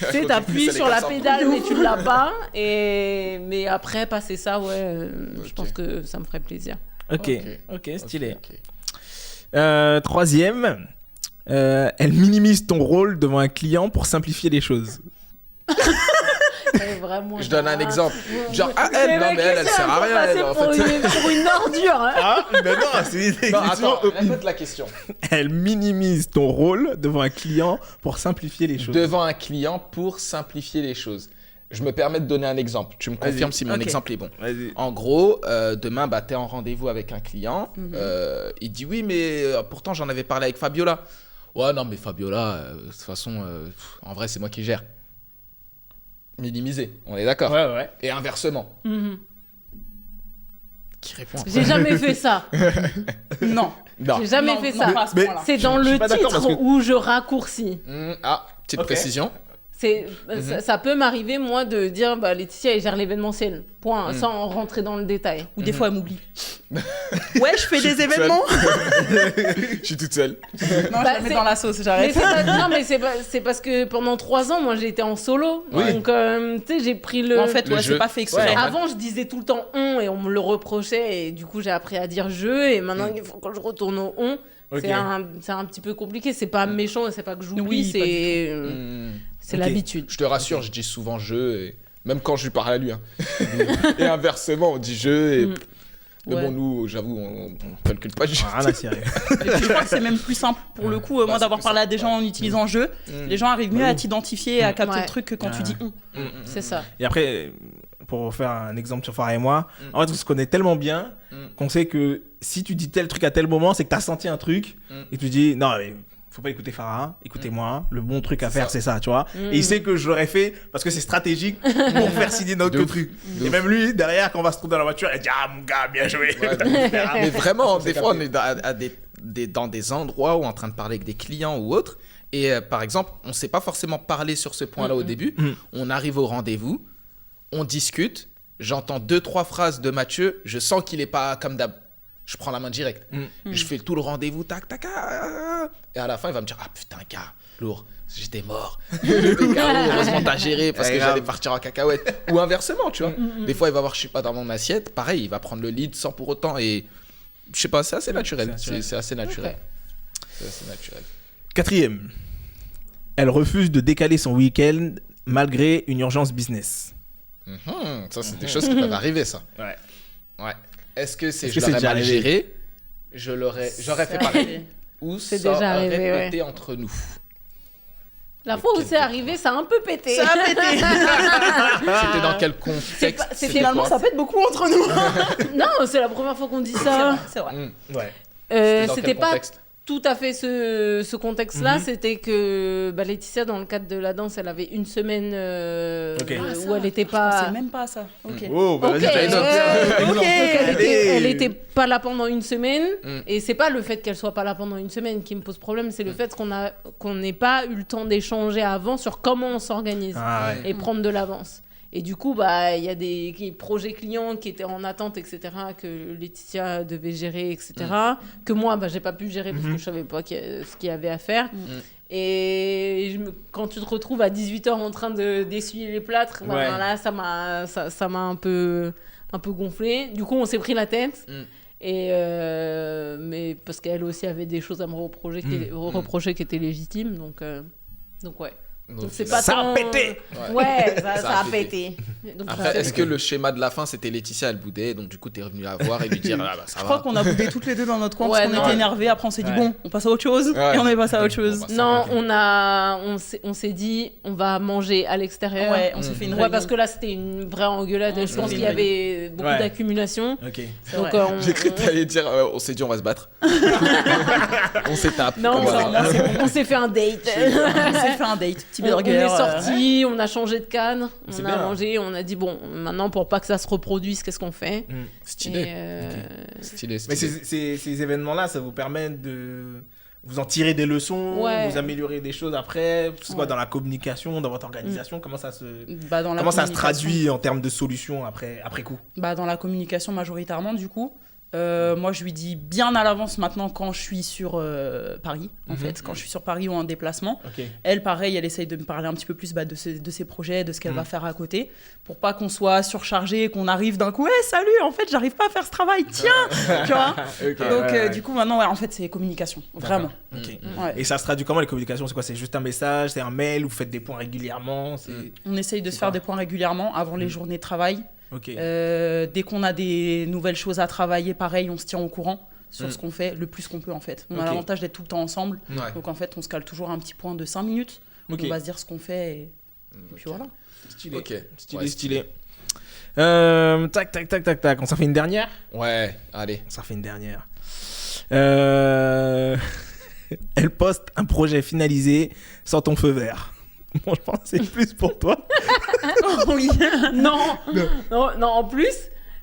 Tu sais, t'appuies sur la pédale mais tu l'as pas mais après passer ça je Ok. pense que ça me ferait plaisir. Ok, stylé. Ok. Troisième, elle minimise ton rôle devant un client pour simplifier les choses. Vraiment, Je donne un exemple. Genre, C'est elle, non, vrai mais que elle ça, sert à faut rien, passer elle, en fait. pour une ordure. Hein. Ah, mais non, c'est Non, attends, répète la question. Elle minimise ton rôle devant un client pour simplifier les choses. Devant un client pour simplifier les choses. Je me permets de donner un exemple. Tu me confirmes si mon Ok. exemple est bon. Vas-y. En gros, demain, tu es en rendez-vous avec un client. Il dit oui, mais pourtant, j'en avais parlé avec Fabiola. Ouais, non, mais Fabiola, de toute façon, en vrai, c'est moi qui gère. Minimiser, on est d'accord. Ouais. Et inversement. Mhm. Qui répond après J'ai jamais fait ça. Non. Non. J'ai jamais Non, fait non, ça. pas à ce Mais- point-là. C'est dans Je suis le pas d'accord parce titre que- où je raccourcis. Petite Ok. précision. Ça peut m'arriver, moi, de dire Laetitia, elle gère l'événementiel. Point, sans rentrer dans le détail. Ou des fois, elle m'oublie. Ouais, je fais des toute événements. Je suis toute seule. Non, je Bah, la mets c'est- dans la sauce, Mais j'arrête. non, mais c'est parce que pendant 3 ans, moi, j'ai été en solo. Oui. Donc, tu sais, j'ai pris le. En fait, Le ouais, jeu. c'est pas fait exprès. Ouais. Avant, je disais tout le temps on et on me le reprochait. Et du coup, j'ai appris à dire je. Et maintenant, il faut que je retourne au on. Ok. C'est un petit peu compliqué. C'est pas méchant et c'est pas que j'oublie. Oui, pas du C'est Ok. l'habitude. Je te rassure, je dis souvent je, et même quand je lui parle à lui. Hein. Et inversement, on dit je. Et... Mais Ouais. bon, nous, j'avoue, on calcule pas juste. Rien à cirer. Et puis, je crois que c'est même plus simple pour le coup, moi c'est d'avoir plus parlé à simple, des gens en utilisant jeu. Les gens arrivent mieux à t'identifier et à capter Ouais. le truc que quand tu dis on. C'est ça. Et après, pour faire un exemple sur Farah et moi, en fait, on se connaît tellement bien qu'on sait que si tu dis tel truc à tel moment, c'est que tu as senti un truc et tu dis non, mais faut pas écouter Farah, écoutez-moi, le bon truc à faire, c'est ça, tu vois. Et il sait que je l'aurais fait parce que c'est stratégique pour faire signer notre De ouf. truc. De Et ouf. même lui, derrière, quand on va se trouver dans la voiture, il dit ah, mon gars, bien joué. Ouais, mais vraiment, des fois, on est dans des endroits où on est en train de parler avec des clients ou autres. Et par exemple, on ne sait pas forcément parler sur ce point-là au début. On arrive au rendez-vous, on discute. J'entends 2-3 phrases de Mathieu. Je sens qu'il n'est pas comme d'hab. Je prends la main direct. Je fais tout le rendez-vous, tac, tac, et à la fin, il va me dire ah putain, gars, lourd. J'étais mort. J'étais KO. Heureusement, t'as géré parce que j'allais partir en cacahuète. Ou inversement, tu vois. Des fois, il va voir, je sais pas, dans mon assiette. Pareil, il va prendre le lead sans pour autant. Et je sais pas, c'est assez naturel. C'est assez naturel. C'est assez naturel. Quatrième, elle refuse de décaler son week-end malgré une urgence business. Ça, c'est des choses qui peuvent arriver, ça. Ouais. Ouais. Est-ce que c'est Est-ce je que c'est l'aurais déjà mal arrivé géré, j'aurais fait pareil, ou C'est ça déjà aurait arrivé, pété entre nous. La fois où c'est arrivé, ça a un peu pété. Ça a pété. C'était dans quel contexte c'est Finalement, quoi ça pète beaucoup entre nous. Non, c'est la première fois qu'on dit ça. C'est vrai. Ouais. Dans C'était quel pas contexte tout à fait ce contexte-là. C'était que Laetitia, dans le cadre de la danse, elle avait une semaine Ok. où elle n'était Je pensais pas. même pas à ça. Ok. Oh, bah Ok, vas-y, t'as une autre. Ok. Donc, elle Allez. était pas là pendant une semaine. Et c'est pas le fait qu'elle soit pas là pendant une semaine qui me pose problème, c'est le fait qu'on n'ait pas eu le temps d'échanger avant sur comment on s'organise Ah ouais. et prendre de l'avance. Et du coup, il y a des projets clients qui étaient en attente, etc., que Laetitia devait gérer, etc., que moi, j'ai pas pu gérer parce que je savais pas ce qu'il y avait à faire. Et quand tu te retrouves à 18h en train d'essuyer les plâtres, Ouais. là, ça m'a un peu gonflé. Du coup, on s'est pris la tête. Et mais parce qu'elle aussi avait des choses à me reprocher qui étaient légitimes. Donc ouais. Donc c'est pas Ça a tant- pété. Ouais, ça Ça a a pété. Donc, ça a Après, est-ce pété. que le schéma de la fin, c'était Laetitia, elle boudait, donc du coup, t'es revenu la voir et lui dire ah bah ça Je va. crois qu'on a boudé toutes les deux dans notre coin Ouais, parce qu'on non. était énervés. Après, on s'est dit Ouais. bon, on passe à autre chose. Ouais. Et on est passé à autre chose. Bon, bah, Non, ça on s'est dit on va manger à l'extérieur. Ouais, on s'est fait une Ouais, réunion. parce que là c'était une vraie engueulade. On Je s'est pense fait qu'il y une avait beaucoup Ouais. d'accumulation. Ok. C'est Donc vrai. J'ai cru que t'allais dire on s'est dit on va se battre. On s'étape. non, Comme ça. on s'est fait un date. On s'est fait un date, petit On burger. est sorti, on a changé de cadre, C'est on a bien. mangé, on a dit bon, maintenant pour pas que ça se reproduise, qu'est-ce qu'on fait? Stylé. Et, Stylé. Mais stylé. ces événements-là, ça vous permet de vous en tirer des leçons, Ouais. vous améliorer des choses après, que ce soit dans la communication, dans votre organisation, comment ça se Dans la comment ça se communication. traduit en termes de solutions après coup. Dans la communication majoritairement, du coup. Moi, je lui dis bien à l'avance maintenant quand je suis sur Paris, en fait, quand je suis sur Paris ou en déplacement. Ok. Elle, pareil, elle essaye de me parler un petit peu plus de ses projets, de ce qu'elle va faire à côté, pour pas qu'on soit surchargé, qu'on arrive d'un coup, salut, en fait, j'arrive pas à faire ce travail, tiens, tu vois. Donc, du coup, maintenant, ouais, en fait, c'est communication, vraiment. Ok. Ouais. Et ça se traduit comment les communications? C'est quoi? C'est juste un message, c'est un mail, vous faites des points régulièrement, c'est On essaye de se faire des points régulièrement avant les journées de travail. ok. Dès qu'on a des nouvelles choses à travailler, pareil, on se tient au courant sur ce qu'on fait, le plus qu'on peut, en fait. On a Ok. l'avantage d'être tout le temps ensemble. Ouais. Donc, en fait, on se cale toujours un petit point de 5 minutes. Ok. On va se dire ce qu'on fait et puis voilà. Stylé. Ok. Stylé, Ouais, stylé. Tac. On s'en fait une dernière? Ouais, allez. On s'en fait une dernière. Elle poste un projet finalisé sans ton feu vert. Bon, je pense que c'est plus pour toi. Oui. non, en plus,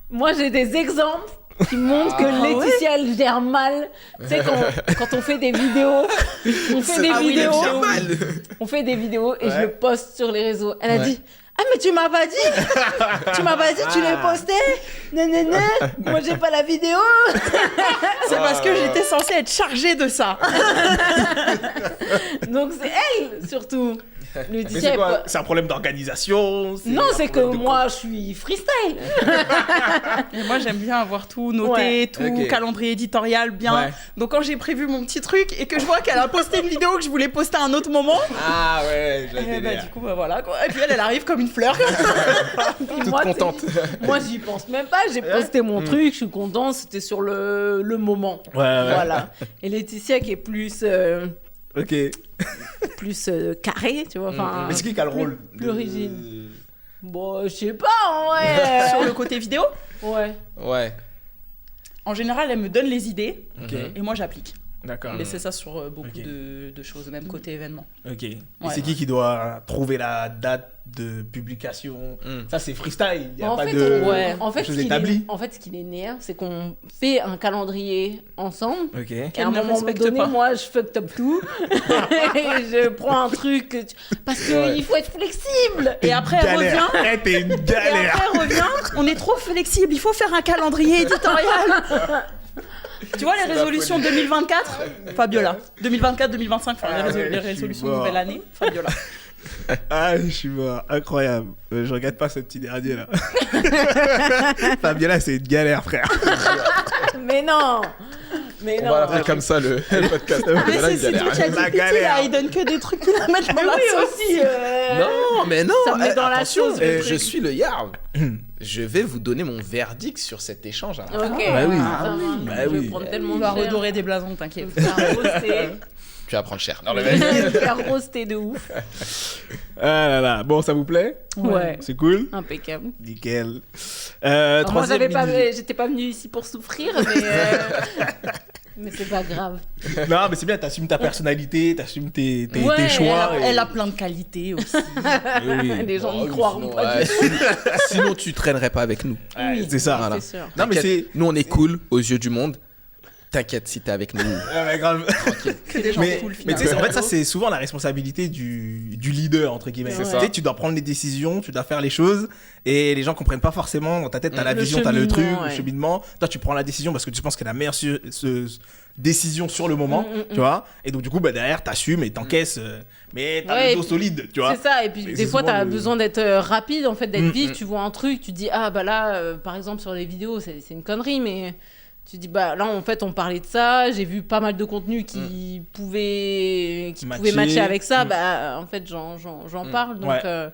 moi j'ai des exemples qui montrent que Laetitia elle gère mal. Tu sais, quand on fait des vidéos, on fait des vidéos et je le poste sur les réseaux. Elle a dit ah mais tu m'as pas dit, tu l'as posté, non, moi j'ai pas la vidéo. C'est parce que j'étais censée être chargée de ça. Donc c'est elle surtout. Mais Laetitia, c'est elle quoi? po- C'est un problème d'organisation? Non, un c'est que problème de moi je suis freestyle. Et moi, j'aime bien avoir tout noté, Ouais. tout Ok. calendrier éditorial bien. Ouais. Donc, quand j'ai prévu mon petit truc et que je vois qu'elle a posté une vidéo que je voulais poster à un autre moment, Ah ouais, j'ai et du coup, voilà quoi. Et puis elle arrive comme une fleur. Puis Toute moi, contente. Moi, j'y pense même pas. J'ai posté mon truc, je suis contente. C'était sur le moment. Ouais, ouais. Voilà. Et Laetitia qui est plus Ok. carrée, tu vois. Enfin, Mais c'est qui a le rôle plus rigide. Bon, je sais pas, en vrai. Sur le côté vidéo, Ouais. Ouais. en général, elle me donne les idées Ok. et moi, j'applique. D'accord. Mais c'est ça sur beaucoup Ok. de choses, même côté événement. Ok. Et Ouais. c'est qui doit trouver la date de publication? Ça, c'est freestyle. Il y a En pas fait, de en fait, choses établies. ce qui l'énerve, c'est qu'on fait un calendrier ensemble. Ok. Et à Qu'elle un ne moment respecte donné, pas. moi, je fuck up tout. Et je prends un truc. Parce qu'il faut être flexible. Et après, elle revient. Eh, t'es une Et galère. après, elle revient. On est trop flexible. Il faut faire un calendrier éditorial. Tu vois, les résolutions 2024, Fabiola. 2024, 2025, enfin, les résolutions de mort. nouvelle année, Fabiola. Ah, je suis mort. Incroyable. Je regrette pas ce petit dernier là. Fabiola, c'est une galère, frère. Mais non. Mais On non. va l'appeler comme ça le podcast. Mais Là, il c'est galère. tout ChatGPT, La galère. là, il donne que des trucs qui la mettent dans Mais la oui sauce. aussi. Non, mais non. Ça me met dans la attention, sauce, le je truc. suis le Yarb. Je vais vous donner mon verdict sur cet échange. Ok. Bah oui. Ça va. Bah Je vais oui. prendre Il tellement va cher. redorer des blasons, t'inquiète. Je vais me faire roaster. Tu vas prendre cher. Non, le Je mec. vais me faire roaster de ouf. Ah là là. Bon, ça vous plaît? Ouais. C'est cool? Impeccable. Nickel. Alors, moi, Troisième mini- j'étais pas venue ici pour souffrir, mais c'est pas grave. Non, mais c'est bien, t'assumes ta personnalité, t'assumes tes Ouais, tes choix. Elle a plein de qualités aussi. Oui. Les gens Oh, n'y oui, croiront sinon, pas ouais, du tout. sinon, tu traînerais pas avec nous. Ouais, c'est ça. Voilà. C'est sûr. Non, mais T'inquiète, c'est. nous, on est cool aux yeux du monde. T'inquiète si t'es avec nous. Ah, mais grave. Que des gens Mais, cool, mais tu sais, finalement. en fait, ça, c'est souvent la responsabilité du leader, entre guillemets. C'est Tu ça. sais, tu dois prendre les décisions, tu dois faire les choses, et les gens comprennent pas forcément. Dans ta tête, t'as la Le vision, t'as le truc, cheminement, le ouais. cheminement. Toi, tu prends la décision parce que tu penses que c'est la meilleure décision sur le moment, tu vois. Et donc, du coup, bah, derrière, t'assumes et t'encaisses, mais t'as Ouais, le dos solide, tu vois. C'est ça, et puis Et des c'est fois, souvent t'as le- besoin d'être rapide, en fait, d'être vif. Tu vois un truc, tu dis, ah bah là, par exemple, sur les vidéos, c'est une connerie, mais tu dis, bah là, en fait, on parlait de ça, j'ai vu pas mal de contenus qui pouvaient Matcher. matcher avec ça, bah en fait, j'en parle, donc. Ouais.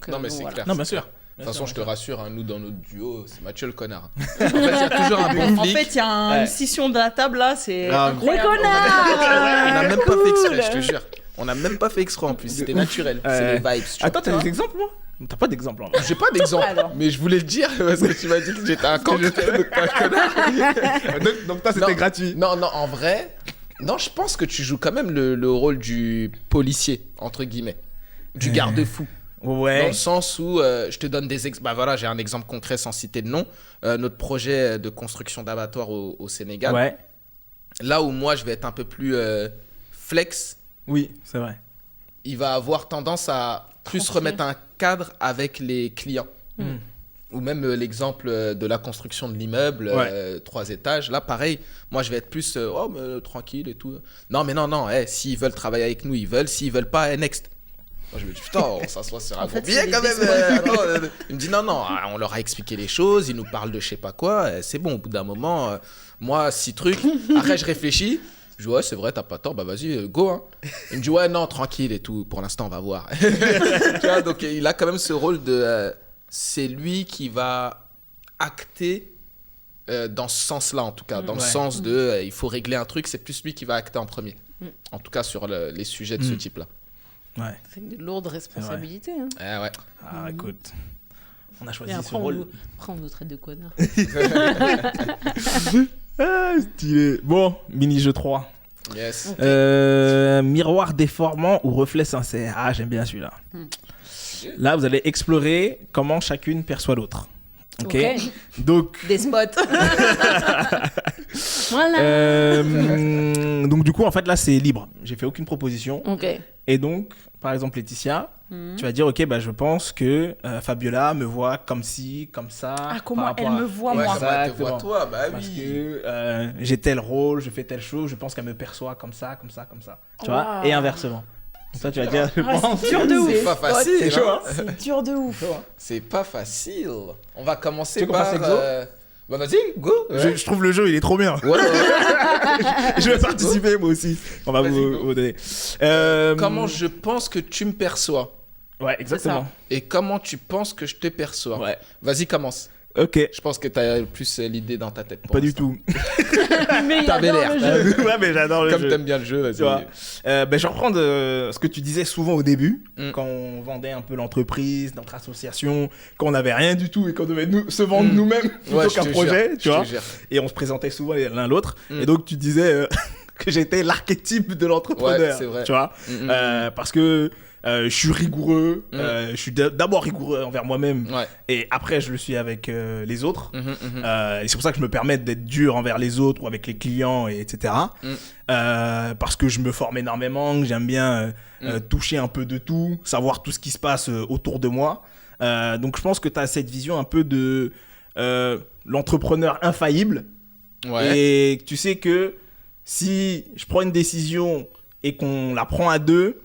Non, mais c'est voilà. clair. Non, c'est bien sûr. clair. De toute façon, je te rassure, hein, nous, dans notre duo, c'est Mathieu le connard. En fait, il y a toujours un bon En flic. fait, il y a Ouais. une scission de la table là, c'est Grave. Les incroyable. connards On n'a même pas fait exprès, Cool. je te jure. On n'a même pas fait exprès en plus. C'était naturel. Ouais. C'est les vibes. tu vois. Attends, t'as des exemples, moi? T'as pas d'exemple, en vrai. J'ai pas d'exemple, Alors. mais je voulais le dire parce que tu m'as dit que j'étais un con. Donc t'es un connard. Donc, toi, c'était Non. gratuit. Non, non, en vrai, non, je pense que tu joues quand même le rôle du policier, entre guillemets. du garde-fou. Ouais. Dans le sens où, je te donne des exemples. Bah voilà, j'ai un exemple concret sans citer de nom. Notre projet de construction d'abattoir au Sénégal. Ouais. Là où moi, je vais être un peu plus flex, Oui, c'est vrai. il va avoir tendance à plus Tranquille. remettre un cadre avec les clients. Mm. Ou même l'exemple de la construction de l'immeuble, Ouais. 3 étages. Là, pareil, moi, je vais être plus oh, mais, tranquille et tout. Non, mais non. S'ils veulent travailler avec nous, ils veulent. S'ils veulent pas, next. Moi, je me dis, putain, on s'assoit sur un gros fait, billet c'est quand des même. Attends, il me dit, non, on leur a expliqué les choses. Ils nous parlent de je sais pas quoi. C'est bon, au bout d'un moment, moi, 6 trucs. Après, je réfléchis. Je dis, ouais, c'est vrai, t'as pas tort. Bah, vas-y, go. Hein. Il me dit, ouais, non, tranquille et tout. Pour l'instant, on va voir. Tu vois, donc, il a quand même ce rôle de. C'est lui qui va acter dans ce sens-là, en tout cas. Dans le Ouais. sens de il faut régler un truc. C'est plus lui qui va acter en premier. En tout cas, sur les sujets de ce type-là. Ouais. C'est une lourde responsabilité. Hein. Ouais. Ah, écoute. On a Et choisi ce après, rôle. on nous traite de connards. Ah, stylé. Bon, mini-jeu 3. Yes. Miroir déformant ou reflet sincère. Ah, j'aime bien celui-là. Là, vous allez explorer comment chacune perçoit l'autre. Ok. Donc, Des spots. Voilà. donc du coup, en fait, là, c'est libre. J'ai fait aucune proposition. Ok. Et donc, par exemple, Laetitia, tu vas dire, ok, bah, je pense que Fabiola me voit comme ci, comme ça. Ah, comment par elle rapport à- me voit, Ouais, moi. ça va, te Exactement. vois toi, bah Parce oui. que j'ai tel rôle, je fais telle chose, je pense qu'elle me perçoit comme ça, comme ça, comme ça. Tu vois. Wow. Et inversement. Donc toi, tu vas dire, je Ah, pense c'est dur de que ouf. C'est pas facile. C'est chaud, hein. C'est dur de ouf. C'est pas facile. On va commencer Tu veux qu'on par. fasse l'exo Bah vas-y, go. je trouve le jeu, il est trop bien. Ouais. Je vais participer moi aussi. On va Vas-y, vous, go. vous donner. Comment je pense que tu me perçois Ouais, exactement. et comment tu penses que je te perçois. Ouais. Vas-y, commence. Ok. Je pense que t'as plus l'idée dans ta tête. pour Pas du l'instant. tout. Mais il T'avais adore l'air. le jeu. Ouais, mais j'adore le Comme jeu. t'aimes bien le jeu, vas-y. Tu vois. Je reprends de ce que tu disais souvent au début, Mm. quand on vendait un peu l'entreprise, notre association, quand on n'avait rien du tout et qu'on devait se vendre Mm. nous-mêmes plutôt Ouais, je qu'un te projet, jure, tu je vois. te jure. Et on se présentait souvent l'un l'autre. Mm. Et donc tu disais que j'étais l'archétype de l'entrepreneur, Ouais, c'est vrai. tu vois. Parce que je suis rigoureux, je suis d'abord rigoureux envers moi-même Ouais. et après je le suis avec les autres. Mhm. Et c'est pour ça que je me permets d'être dur envers les autres ou avec les clients, et etc. Parce que je me forme énormément, que j'aime bien toucher un peu de tout, savoir tout ce qui se passe autour de moi. Donc je pense que tu as cette vision un peu de l'entrepreneur infaillible. Ouais. Et tu sais que si je prends une décision et qu'on la prend à deux,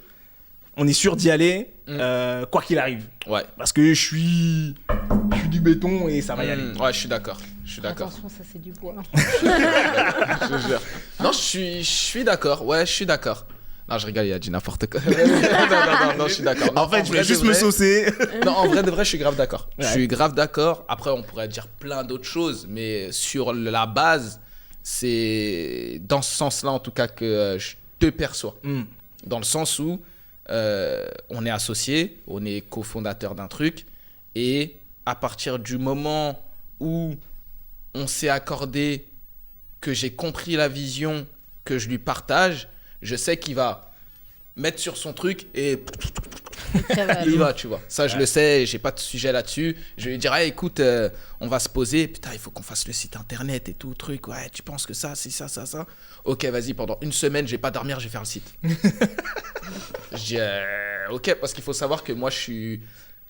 on est sûr d'y aller, quoi qu'il arrive. Ouais. Parce que je suis du béton et ça va y aller. Ouais, je suis d'accord. Je suis d'accord. Attention, ça c'est du bois. Je te jure. Non, je suis d'accord. Ouais, je suis d'accord. Non, je rigole, il a dit n'importe quoi. non, je suis d'accord. Non, En fait, je vrai voulais de juste me vrai- saucer. Non, en vrai de vrai, je suis grave d'accord. Ouais. Je suis grave d'accord. Après, on pourrait dire plein d'autres choses, mais sur la base, c'est dans ce sens-là, en tout cas, que je te perçois. Dans le sens où on est associé, on est cofondateur d'un truc, et à partir du moment où on s'est accordé que j'ai compris la vision que je lui partage, je sais qu'il va mettre sur son truc et il y va, tu vois. Ça, je le sais, j'ai pas de sujet là-dessus. Je vais lui dire, hey, écoute, on va se poser. Putain, il faut qu'on fasse le site internet et tout, truc. Ouais, tu penses que ça, c'est ça, ça, ça. Ok, vas-y, pendant une semaine, je vais pas dormir, je vais faire le site. Je dis, ok, parce qu'il faut savoir que moi, je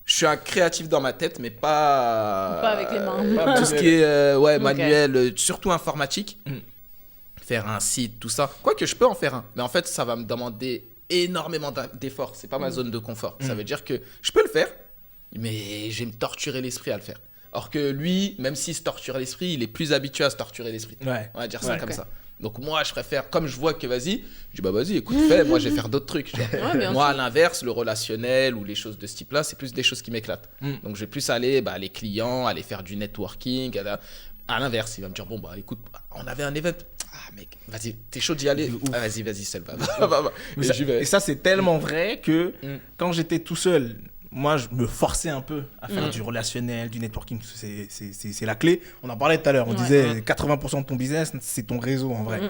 suis un créatif dans ma tête, mais pas. Pas avec les mains. Pas tout ce qui est Ok. manuel, surtout informatique. Faire un site, tout ça. Quoique, je peux en faire un. Mais en fait, ça va me demander énormément d'efforts. C'est pas ma zone de confort. Ça veut dire que je peux le faire, mais je vais me torturer l'esprit à le faire. Or que lui, même s'il se torture l'esprit, il est plus habitué à se torturer l'esprit. Ouais. On va dire ça Ouais. comme ça. Donc moi, je préfère, comme je vois que vas-y, je dis bah vas-y, écoute, fais, moi je vais faire d'autres trucs. Tu vois. Ouais, bien Moi, à sûr. l'inverse, le relationnel ou les choses de ce type-là, c'est plus des choses qui m'éclatent. Donc je vais plus aller, les clients, aller faire du networking. À l'inverse, il va me dire bon, bah écoute, on avait un event. Ah mec, vas-y, t'es chaud d'y aller. Ah, vas-y, seul, va. Mais Et ça- j'y vais. et ça, c'est tellement vrai que quand j'étais tout seul, moi, je me forçais un peu à faire du relationnel, du networking. C'est la clé. On en parlait tout à l'heure. On Ouais. disait 80% de ton business, c'est ton réseau en vrai.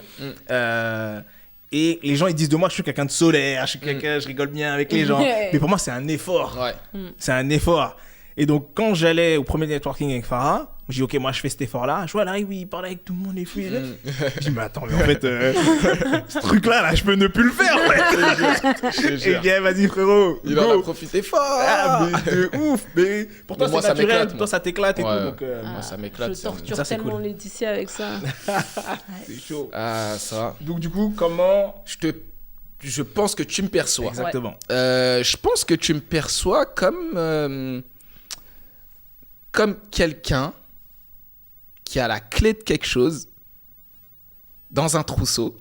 Et les gens, ils disent de moi, je suis quelqu'un de solaire, je suis quelqu'un, je rigole bien avec les gens. Mais pour moi, c'est un effort. Ouais. C'est un effort. Et donc, quand j'allais au premier networking avec Farah, je dis, ok, moi, je fais cet effort-là. Je vois, là, oui, il parle avec tout le monde et tout. Je dis, mais attends, mais en fait, ce truc-là, je peux ne plus le faire, en fait. Et je dis, vas-y, frérot. Il go. en a profité fort. Ah, mais de ouf. Mais pour toi, Mais moi, c'est ça naturel. m'éclate, Pour moi. toi, ça t'éclate et Ouais. tout. Donc, Moi, ça m'éclate. Je ça me- torture Ça, c'est tellement cool. Laetitia avec ça. c'est chaud. Ah, ça. Donc, du coup, comment. Je pense que tu me perçois. Exactement. Je pense que tu me perçois comme quelqu'un qui a la clé de quelque chose dans un trousseau.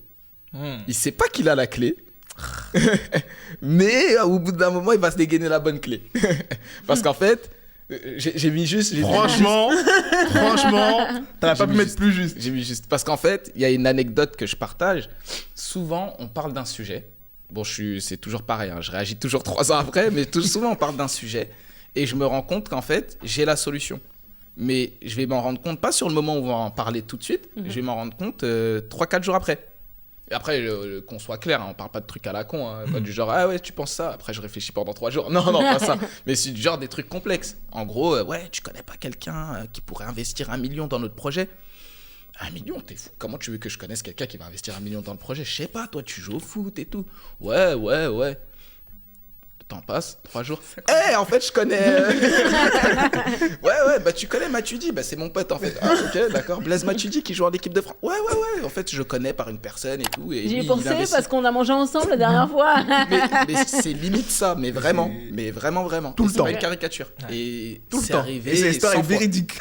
Il sait pas qu'il a la clé. Mais au bout d'un moment, il va se dégainer la bonne clé. Parce qu'en fait, j'ai mis juste... Franchement, t'aurais pas pu mettre plus juste. J'ai mis juste. Parce qu'en fait, il y a une anecdote que je partage. Souvent, on parle d'un sujet. Bon, c'est toujours pareil, hein, je réagis toujours 3 ans après, mais souvent, on parle d'un sujet. Et je me rends compte qu'en fait, j'ai la solution. Mais je vais m'en rendre compte, pas sur le moment où on va en parler tout de suite, je vais m'en rendre compte 3-4 jours après. Et après, qu'on soit clair, hein, on parle pas de trucs à la con, hein, pas du genre, ah ouais, tu penses ça, après je réfléchis pendant 3 jours. Non, pas ça. Mais c'est du genre des trucs complexes. En gros, ouais, tu connais pas quelqu'un qui pourrait investir 1 million dans notre projet? 1 million, t'es fou. Comment tu veux que je connaisse quelqu'un qui va investir 1 million dans le projet? Je sais pas, toi, tu joues au foot et tout. Ouais. Le temps passe, 3 jours. En fait, je connais. ouais, bah tu connais Matuidi, bah c'est mon pote en fait. Ah, ok, d'accord. Blaise Matuidi qui joue en équipe de France. Ouais. En fait, je connais par une personne et tout. Et J'y ai lui, pensé il investit. parce qu'on a mangé ensemble la dernière fois. Mais c'est limite ça, mais vraiment. Mais vraiment. Tout le C'est temps. pas une caricature. Et Tout le c'est temps. arrivé. Et cette histoire 100 est fois. véridique.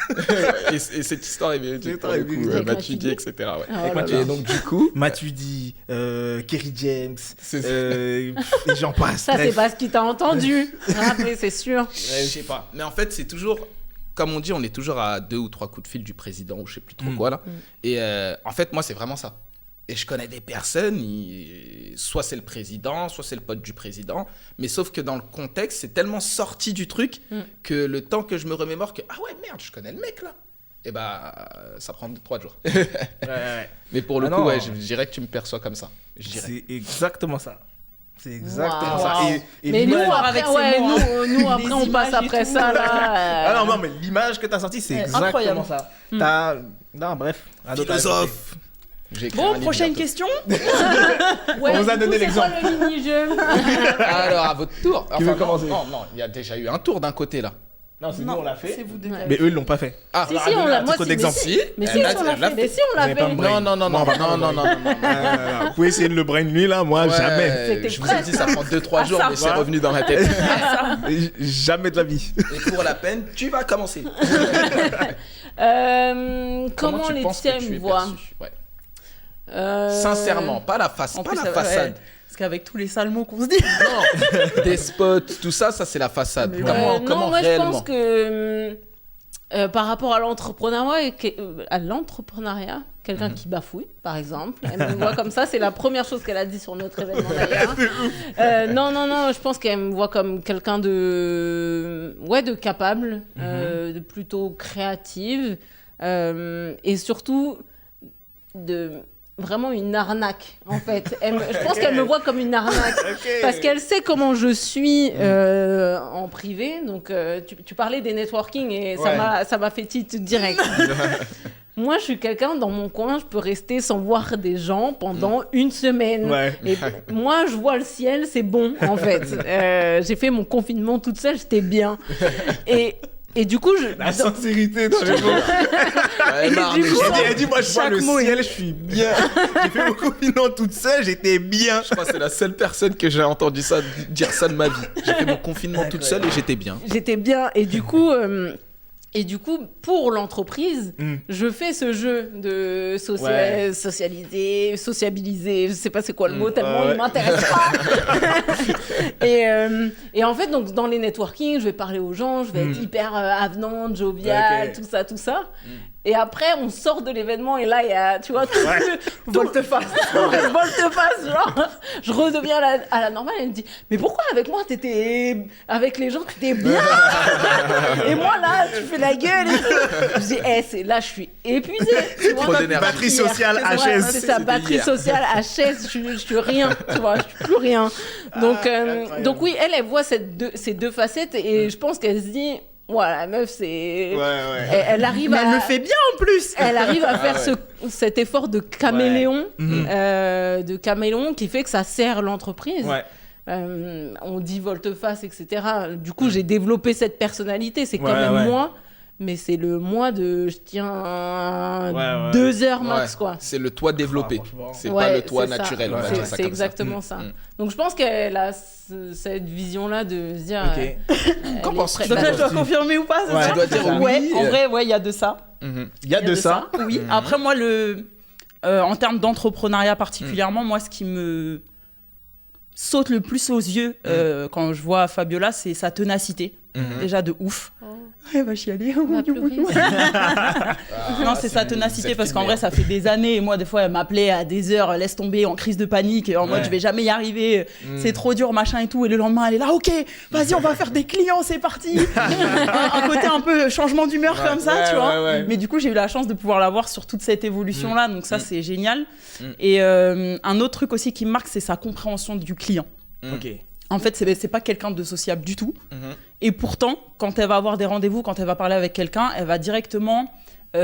et cette histoire est véridique. Cette Pour histoire le est coup, véridique. Matuidi, etc. Ouais. Oh là Et là. donc, du coup. Matuidi, Kerry James, C'est ça. et j'en passe. Ça, c'est Bref. pas ce qu'il t'a entendu. Rappelez, c'est sûr. Je sais pas. Mais en fait, c'est toujours, comme on dit, on est toujours à 2 ou 3 coups de fil du président ou je sais plus trop quoi là. Et en fait, moi, c'est vraiment ça. Et je connais des personnes, soit c'est le président, soit c'est le pote du président. Mais sauf que dans le contexte, c'est tellement sorti du truc que le temps que je me remémore que, ah ouais, merde, je connais le mec là. Et bah, ça prend 3 jours. Ouais. Mais pour le Ah coup, non. ouais, je dirais que tu me perçois comme ça. Je dirais. C'est exactement ça. C'est exactement Waouh. ça. Et Mais nous, l'image- après, après, avec ses mots, nous, après, on passe images et après tout. ça là. Ah non, mais l'image que t'as sortie, c'est exactement incroyable. ça. T'as... Non, bref. Un autre Philosophe. J'ai écrit un Bon, livre prochaine bientôt. question. Ouais, On vous a du donné coup, l'exemple. C'est quoi le mini-jeu? Alors, à votre tour. Qui veut non, commencer non, il y a déjà eu un tour d'un côté là. Non, c'est nous, on l'a C'est fait. vous deux. Ouais. Mais eux, ils l'ont pas fait. Ah, Si, on l'a. Moi, titre si, d'exemple. si. Mais si, on l'a fait. Mais si, on Vous l'a avez pas fait. me brain. Non. Moi, on va pas me brain. non. Vous pouvez essayer de le brain lui, là. Moi, jamais. C'était Je vous ai prête. dit, ça prend 2-3 jours, ça mais c'est va. revenu dans ma tête. Jamais de la vie. Et pour la peine, tu vas commencer. Comment tu penses Laetitia que tu me es voit? perçu? Ouais. Sincèrement, pas la face, En pas plus, la ouais, façade. Parce qu'avec tous les sales mots qu'on se dit. Non, des spots, tout ça, ça c'est la façade. Mais Comment, non, comment moi réellement? je pense que par rapport à l'entrepreneuriat, quelqu'un qui bafouille, par exemple, elle me voit comme ça, c'est la première chose qu'elle a dit sur notre événement d'ailleurs. Non, je pense qu'elle me voit comme quelqu'un de capable, de plutôt créative, et surtout de vraiment une arnaque en fait. Je pense qu'elle me voit comme une arnaque parce qu'elle sait comment je suis en privé. Donc tu parlais des networking et Ouais. ça m'a fait tilt direct. Moi, je suis quelqu'un dans mon coin, je peux rester sans voir des gens pendant une semaine. Ouais. Et moi, je vois le ciel, c'est bon en fait. J'ai fait mon confinement toute seule, j'étais bien. Et du coup, La sincérité dans les mots. Ouais, marre, du mais coup, Elle dit, moi, je vois Chaque le mot est- ciel, je suis bien. J'ai fait mon confinement toute seule, j'étais bien. je crois que c'est la seule personne que j'ai entendu dire ça de ma vie. J'ai fait mon confinement toute seule et j'étais bien. j'étais bien. Et du coup, pour l'entreprise, je fais ce jeu de Ouais. socialiser, sociabiliser, je sais pas c'est quoi le mot, tellement ouais. il m'intéresse pas. et en fait, donc, dans les networking, je vais parler aux gens, je vais être hyper avenante, joviale, Ok. tout ça. Et après, on sort de l'événement et là, il y a, tu vois, tout volte-face. Volte-face, genre, je redeviens à la normale. Elle me dit, mais pourquoi avec moi, avec les gens, t'étais bien. Et moi, là, tu fais la gueule et tout. Je dis, là, je suis épuisée. Tu vois, Trop d'énergie. Batterie sociale HS. C'est ça, batterie sociale HS, je suis rien, tu vois, je suis plus rien. Donc oui, elle voit ces deux facettes et je pense qu'elle se dit, voilà, la meuf, c'est... Elle arrive Mais elle le fait bien en plus. Elle arrive à faire cet effort de caméléon, qui fait que ça sert l'entreprise. Ouais. On dit volte-face, etc. Du coup, j'ai développé cette personnalité. C'est quand même moi, mais c'est le moi de je tiens 2 heures max, quoi. C'est le toi développé. C'est pas le toi naturel. C'est exactement ça. Donc je pense qu'elle a cette vision-là de se dire. Qu'en penses-tu? Donc là, je dois confirmer ou pas, c'est ça? Tu dois dire oui. En vrai, il y a de ça. Il y a de ça. Oui. Après, moi, en termes d'entrepreneuriat particulièrement, moi, ce qui me saute le plus aux yeux quand je vois Fabiola, c'est sa ténacité. Déjà de ouf. Elle va chialer. Non, c'est sa ténacité parce qu'en vrai, ça fait des années. Et moi, des fois, elle m'appelait à des heures, laisse tomber, en crise de panique, en mode je vais jamais y arriver, c'est trop dur, machin et tout. Et le lendemain, elle est là, ok, vas-y, on va faire des clients, c'est parti. Un côté un peu changement d'humeur comme ça, tu vois. Mais du coup, j'ai eu la chance de pouvoir la voir sur toute cette évolution-là. Donc, ça, c'est génial. Et un autre truc aussi qui me marque, c'est sa compréhension du client. Ok. En fait, c'est pas quelqu'un de sociable du tout. Et pourtant, quand elle va avoir des rendez-vous, quand elle va parler avec quelqu'un, elle va directement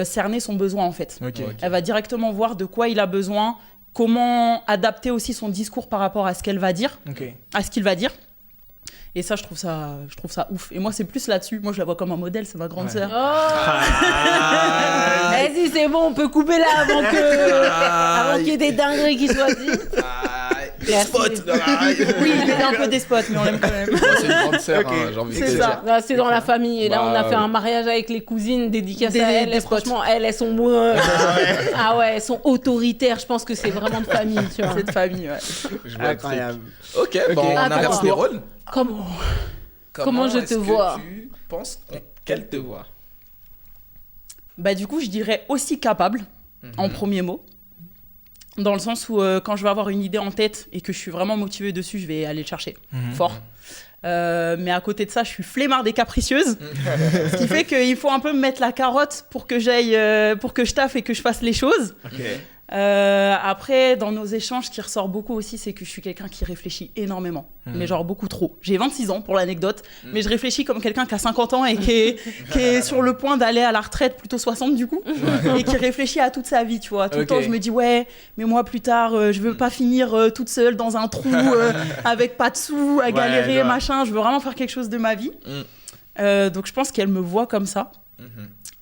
cerner son besoin, en fait. Elle va directement voir de quoi il a besoin, comment adapter aussi son discours par rapport à ce qu'elle va dire, à ce qu'il va dire. Et ça, je trouve ça ouf. Et moi, c'est plus là-dessus. Moi, je la vois comme un modèle, c'est ma grande sœur. Vas-y, c'est bon, on peut couper là avant qu'il y ait des dingueries qui soient dites. Des spots. Oui, il est un peu des spots, mais on l'aime quand même. C'est une grande sœur, j'ai envie de te dire. Là, c'est dans la famille. Et là, on a fait un mariage avec les cousines, dédicacées à elles. Franchement, elles sont moins... elles sont autoritaires. Je pense que c'est vraiment de famille, tu vois. C'est de famille, Incroyable. Ok, bon, on inverse les rôles. Comment je te vois? Tu penses qu'elle te voit? Bah, du coup, je dirais aussi capable, en premier mot. Dans le sens où quand je vais avoir une idée en tête et que je suis vraiment motivée dessus, je vais aller le chercher fort. Mais à côté de ça, je suis flemmarde et capricieuse. Ce qui fait qu'il faut un peu me mettre la carotte pour que pour que je taffe et que je fasse les choses. Après, dans nos échanges, ce qui ressort beaucoup aussi, c'est que je suis quelqu'un qui réfléchit énormément. Mais genre beaucoup trop. J'ai 26 ans pour l'anecdote, mais je réfléchis comme quelqu'un qui a 50 ans et qui est sur le point d'aller à la retraite, plutôt 60 du coup, et qui réfléchit à toute sa vie, tu vois. Tout le temps, je me dis, ouais, mais moi plus tard, je veux pas finir toute seule dans un trou avec pas de sous, à galérer, machin. Je veux vraiment faire quelque chose de ma vie. Donc je pense qu'elle me voit comme ça.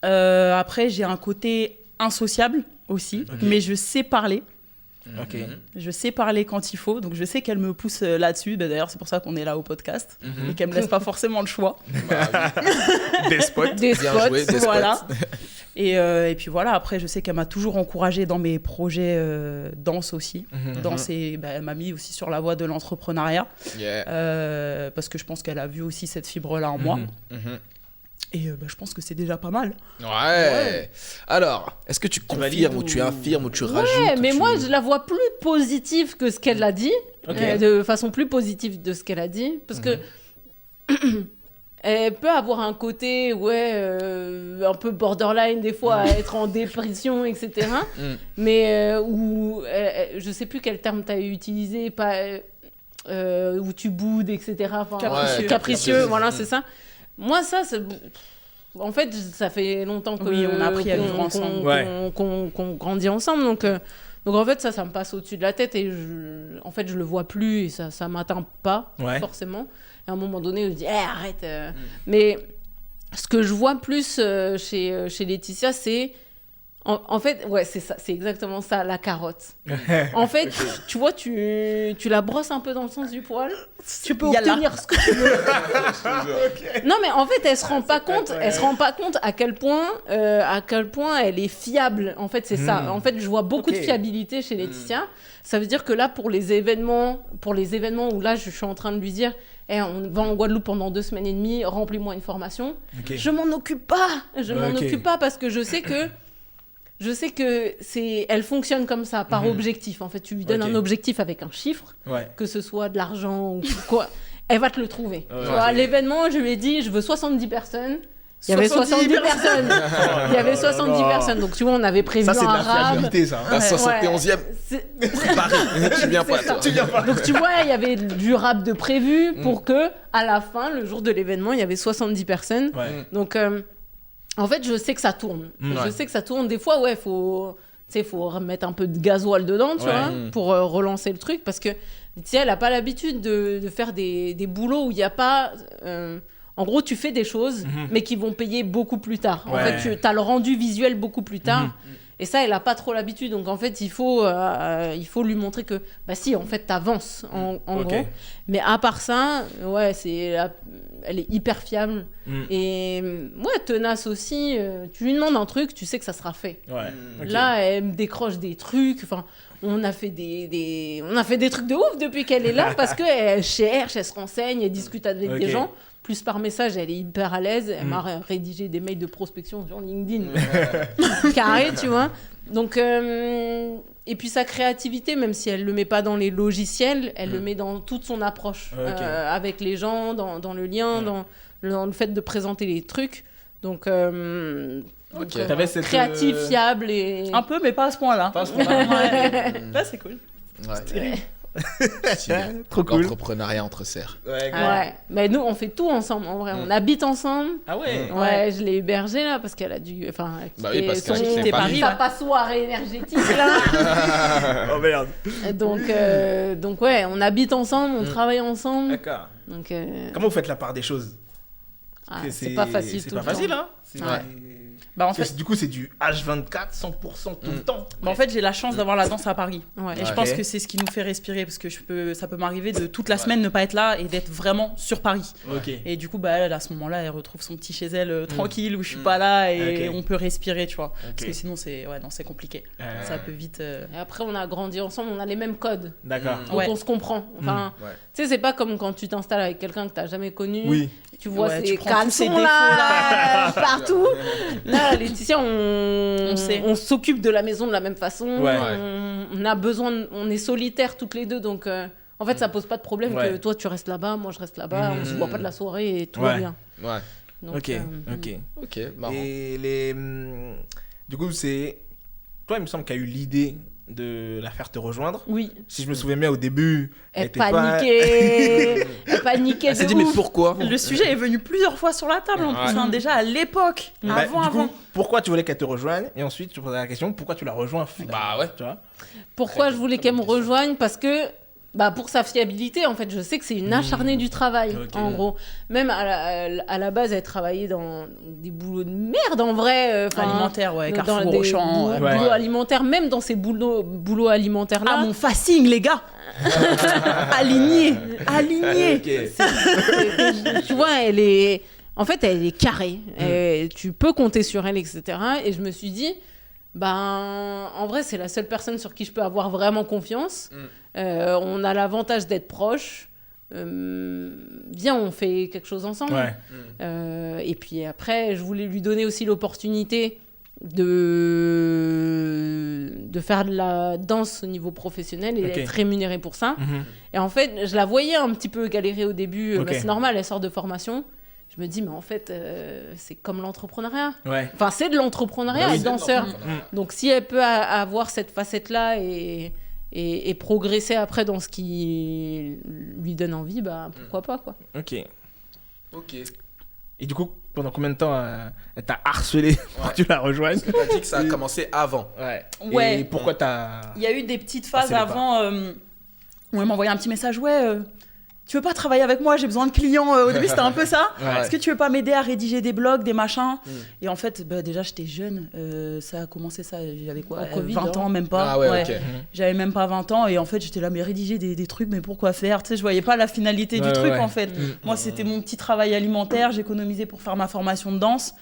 Après, j'ai un côté insociable aussi, mais je sais parler. Je sais parler quand il faut, donc je sais qu'elle me pousse là-dessus. D'ailleurs, c'est pour ça qu'on est là au podcast et qu'elle me laisse pas forcément le choix. Des spots. Bien joué, des voilà. spots. Et puis voilà, après, je sais qu'elle m'a toujours encouragée dans mes projets danse aussi. Danse, et elle m'a mis aussi sur la voie de l'entrepreneuriat. Parce que je pense qu'elle a vu aussi cette fibre-là en moi. Et je pense que c'est déjà pas mal. Ouais. Alors, est-ce que tu confirmes ou tu infirmes ou tu rajoutes? Mais moi, je la vois plus positive que ce qu'elle a dit. De façon plus positive de ce qu'elle a dit. Parce que elle peut avoir un côté, un peu borderline des fois, à être en dépression, etc. Mais où, je sais plus quel terme tu as utilisé, où tu boudes, etc. Capricieux, voilà, c'est ça. Moi, ça, en fait, ça fait longtemps qu'on a appris à vivre ensemble. Qu'on grandit ensemble. Donc, en fait, ça me passe au-dessus de la tête et en fait, je le vois plus et ça m'atteint pas forcément. Et à un moment donné, je dis, arrête. Mais ce que je vois plus chez Laetitia, c'est... En fait, c'est ça, c'est exactement ça, la carotte. En fait, tu vois, tu la brosses un peu dans le sens du poil, tu peux obtenir ce que tu veux. Non, mais en fait, elle se rend pas compte à quel point elle est fiable. En fait, c'est ça. En fait, je vois beaucoup de fiabilité chez Laetitia. Ça veut dire que là, pour les événements où là, je suis en train de lui dire, on va en Guadeloupe pendant 2 semaines et demie, remplis-moi une formation. Je m'en occupe pas. Occupe pas parce que je sais que je sais que elle fonctionne comme ça, par objectif. En fait, tu lui donnes un objectif avec un chiffre, que ce soit de l'argent ou quoi, elle va te le trouver. Tu vois, l'événement, je lui ai dit, je veux 70 personnes. Il y avait 70 personnes. Il y avait 70 personnes. Donc, tu vois, on avait prévu ça, c'est de un la rab. fiabilité, ça. La 71e. Préparé. Tu viens pas, toi. Tu viens pas. Donc, tu vois, il y avait du rab de prévu pour que, à la fin, le jour de l'événement, il y avait 70 personnes. Donc, en fait, je sais que ça tourne. Je sais que ça tourne. Des fois, faut remettre un peu de gasoil dedans, tu vois, pour relancer le truc. Parce que, tu sais, elle n'a pas l'habitude de faire des boulots où il n'y a pas... En gros, tu fais des choses, mais qui vont payer beaucoup plus tard. En fait, tu as le rendu visuel beaucoup plus tard. Et ça, elle n'a pas trop l'habitude. Donc, en fait, il faut lui montrer que, bah si, en fait, tu avances, en gros. Mais à part ça, elle est hyper fiable. Et tenace aussi. Tu lui demandes un truc, tu sais que ça sera fait. Là, elle me décroche des trucs. Enfin, on a fait des trucs de ouf depuis qu'elle est là parce qu'elle cherche, elle se renseigne, elle discute avec des gens. Plus par message, elle est hyper à l'aise. Elle m'a rédigé des mails de prospection sur LinkedIn. Carré, tu vois. Donc, et puis sa créativité, même si elle ne le met pas dans les logiciels, elle le met dans toute son approche. Avec les gens, dans le lien, dans le fait de présenter les trucs. Donc, créatif, fiable et... Un peu, mais pas à ce point-là. Là, c'est cool. Trop cool. L'entrepreneuriat entre serres. Mais nous on fait tout ensemble en vrai, on habite ensemble. Ah ouais. Je l'ai hébergée là parce qu'elle a dû parce son qu'elle Paris, sa passoire énergétique là. Oh merde. Donc on habite ensemble, on travaille ensemble. D'accord. Donc comment vous faites la part des choses? C'est pas facile tout le temps. C'est pas facile, hein. Bah, en fait, du coup, c'est du H24, 100% tout le temps. Bah, en fait, j'ai la chance d'avoir la danse à Paris. Et je pense Ok. que c'est ce qui nous fait respirer parce que ça peut m'arriver de toute la semaine ne pas être là et d'être vraiment sur Paris. Ok. Et du coup, bah, elle, à ce moment-là, elle retrouve son petit chez elle tranquille où je suis pas là et Ok. on peut respirer, tu vois. Ok. Parce que sinon, c'est compliqué. Ça peut vite. Et après on a grandi ensemble, on a les mêmes codes. D'accord. Donc on se comprend. Enfin, tu sais, c'est pas comme quand tu t'installes avec quelqu'un que t'as jamais connu. Oui. Tu vois Ouais, ces tu prends tous ces caleçons là partout. Là, Laetitia, sait. on s'occupe de la maison de la même façon. Ouais. On a besoin, on est solitaires toutes les deux, donc en fait ça pose pas de problème que toi tu restes là-bas, moi je reste là-bas, on se voit pas de la soirée et tout va bien. Ouais. Donc, Ok. Ok, marrant. Et du coup, c'est toi, il me semble, qui a eu l'idée de la faire te rejoindre. Oui. Si je me souviens bien, au début, Elle était pas... paniquait. Elle paniquait. Elle s'est dit, mais pourquoi? Le sujet est venu plusieurs fois sur la table en plus, hein, déjà à l'époque, Bah, avant. du coup, pourquoi tu voulais qu'elle te rejoigne? Et ensuite, tu posais la question, pourquoi tu la rejoins finalement? Bah ouais. Tu vois? Pourquoi je voulais qu'elle me rejoigne? Parce que pour sa fiabilité, en fait, je sais que c'est une acharnée du travail, en gros. Même à la base, elle travaillait dans des boulots de merde, en vrai. Alimentaire, ouais, dans Carrefour, des Auchan. boulots alimentaires, même dans ces boulots alimentaires-là. Ah, mon fasting, les gars. Aligné. Tu vois, elle est carrée. Tu peux compter sur elle, etc. Et je me suis dit, en vrai, c'est la seule personne sur qui je peux avoir vraiment confiance. On a l'avantage d'être proches. Viens, on fait quelque chose ensemble. Et puis après, je voulais lui donner aussi l'opportunité de faire de la danse au niveau professionnel et d'être rémunérée pour ça. Et en fait, je la voyais un petit peu galérer au début. C'est normal, elle sort de formation. Je me dis, mais en fait, c'est comme l'entrepreneuriat. Enfin, c'est de l'entrepreneuriat, être danseur. Donc, si elle peut avoir cette facette-là et progresser après dans ce qui lui donne envie, pourquoi pas, quoi. Ok. Et du coup, pendant combien de temps elle t'a harcelé pour que tu la rejoignes? Tu as dit que ça a commencé avant. Ouais. Et pourquoi t'as... Il y a eu des petites phases Passez le avant où elle m'envoyait un petit message, tu veux pas travailler avec moi, j'ai besoin de clients. Au début, c'était un peu ça. Est-ce que tu veux pas m'aider à rédiger des blogs, des machins? Et en fait, déjà, j'étais jeune. Ça a commencé ça, j'avais quoi, Covid, 20 ans, même pas. Ah ouais, ok. J'avais même pas 20 ans. Et en fait, j'étais là, mais rédiger des trucs, mais pourquoi faire? Tu sais, je voyais pas la finalité du truc, en fait. Moi, c'était mon petit travail alimentaire. J'économisais pour faire ma formation de danse.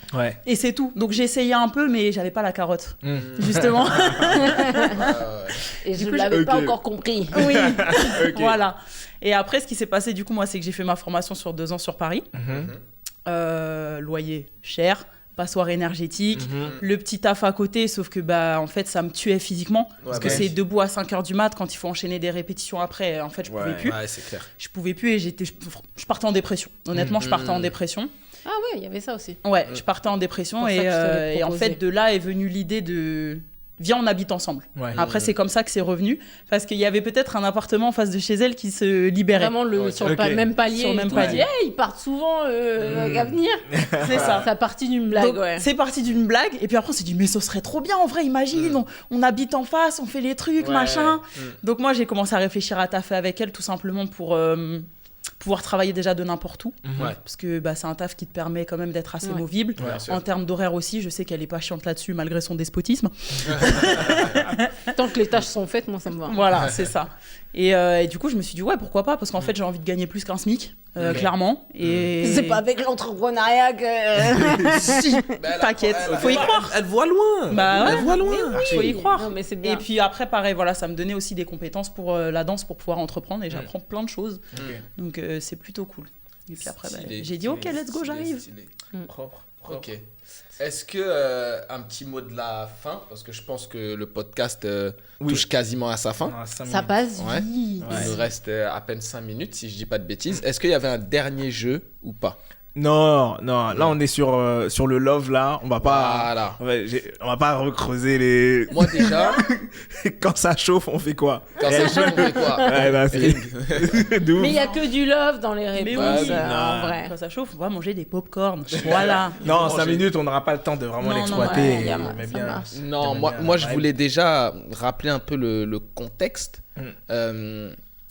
Et c'est tout. Donc, j'essayais un peu, mais j'avais pas la carotte, justement. Et je ne l'avais pas encore compris. Oui, voilà. Et après, ce qui s'est passé, du coup, moi, c'est que j'ai fait ma formation sur 2 ans sur Paris. Loyer cher, passoire énergétique, le petit taf à côté, sauf que en fait ça me tuait physiquement parce que c'est debout à 5h du mat quand il faut enchaîner des répétitions après, en fait je pouvais plus. Ouais, c'est clair. Je pouvais plus et je partais en dépression. Honnêtement, je partais en dépression. Ah ouais, il y avait ça aussi. Ouais, je partais en dépression Pour ça que je t'avais et en proposé. fait de là est venue l'idée de viens on habite ensemble. Ouais. Après c'est comme ça que c'est revenu parce qu'il y avait peut-être un appartement en face de chez elle qui se libérait. Vraiment sur le Ok. même palier. Sur le et même tout. palier. Hey, ils partent souvent à venir. C'est ça. Ça partit d'une blague, Donc, ouais. c'est parti d'une blague et puis après on s'est dit mais ce serait trop bien en vrai, imagine, on habite en face, on fait les trucs, machin. Donc moi j'ai commencé à réfléchir à taffer avec elle tout simplement pour pouvoir travailler déjà de n'importe où Ouais. parce que c'est un taf qui te permet quand même d'être assez Ouais. movible. Bien sûr. En termes d'horaire aussi, je sais qu'elle est pas chiante là-dessus malgré son despotisme. Tant que les tâches sont faites, moi ça me va. Voilà, c'est ça. Et du coup, je me suis dit, ouais, pourquoi pas, parce qu'en fait, j'ai envie de gagner plus qu'un SMIC, clairement. Et... C'est pas avec l'entrepreneuriat que. Si, t'inquiète, faut y croire. Elle voit loin. Bah ouais, Elle voit loin. faut y croire. Non, mais c'est bien. Et puis après, pareil, voilà, ça me donnait aussi des compétences pour la danse pour pouvoir entreprendre et j'apprends plein de choses. Donc c'est plutôt cool. Et puis après, Stylé, j'ai dit, ok, let's go, j'arrive. Stylé. Propre. Ok. Est-ce que un petit mot de la fin, parce que je pense que le podcast touche quasiment à sa fin. Ça passe Ouais. vite. Il nous reste à peine 5 minutes, si je dis pas de bêtises. Est-ce qu'il y avait un dernier jeu ou pas? Non, là on est sur le love là, on va pas on va pas recreuser les Moi déjà, quand ça chauffe, on fait quoi? quand ça chauffe, on fait quoi? Ouais, bah, c'est de ouf. Mais il y a que du love dans les Mais réponses, oui, en vrai. Quand ça chauffe, on va manger des pop-corn. Voilà. Non, Faut 5 manger. minutes, on n'aura pas le temps de vraiment Non, l'exploiter. ouais, mais ça bien. marche. Non, J'aime moi, bien moi la je vibe. voulais déjà rappeler un peu le contexte.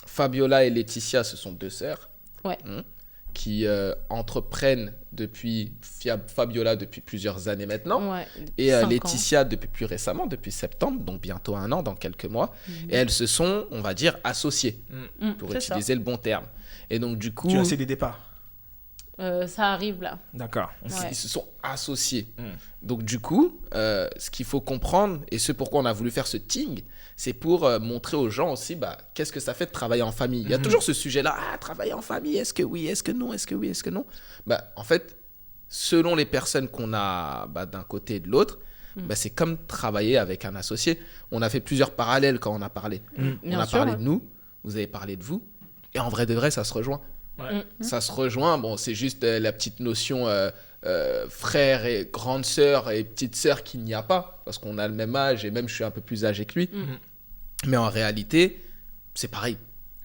Fabiola et Laetitia, ce sont deux sœurs. Ouais. Qui entreprennent depuis Fabiola depuis plusieurs années maintenant. Ouais, Et 5 ans. Laetitia depuis plus récemment, depuis septembre, donc bientôt 1 an, dans quelques mois. Et elles se sont, on va dire, associées, pour c'est ça. utiliser le bon terme. Et donc du coup, Tu as cédé des parts. Ça arrive là. D'accord. Ouais. ils se sont associés. Donc du coup, ce qu'il faut comprendre, et ce pourquoi on a voulu faire ce ting, c'est pour montrer aux gens aussi qu'est-ce que ça fait de travailler en famille. Il y a toujours ce sujet-là, travailler en famille, est-ce que oui, est-ce que non, est-ce que oui, est-ce que non. En fait, selon les personnes qu'on a d'un côté et de l'autre, c'est comme travailler avec un associé. On a fait plusieurs parallèles quand on a parlé. On Bien a sûr, parlé ouais. de nous, vous avez parlé de vous, et en vrai de vrai, ça se rejoint. Ouais. Ça se rejoint, bon, c'est juste la petite notion frère et grande sœur et petite sœur qu'il n'y a pas, parce qu'on a le même âge et même je suis un peu plus âgé que lui. Mais en réalité, c'est pareil.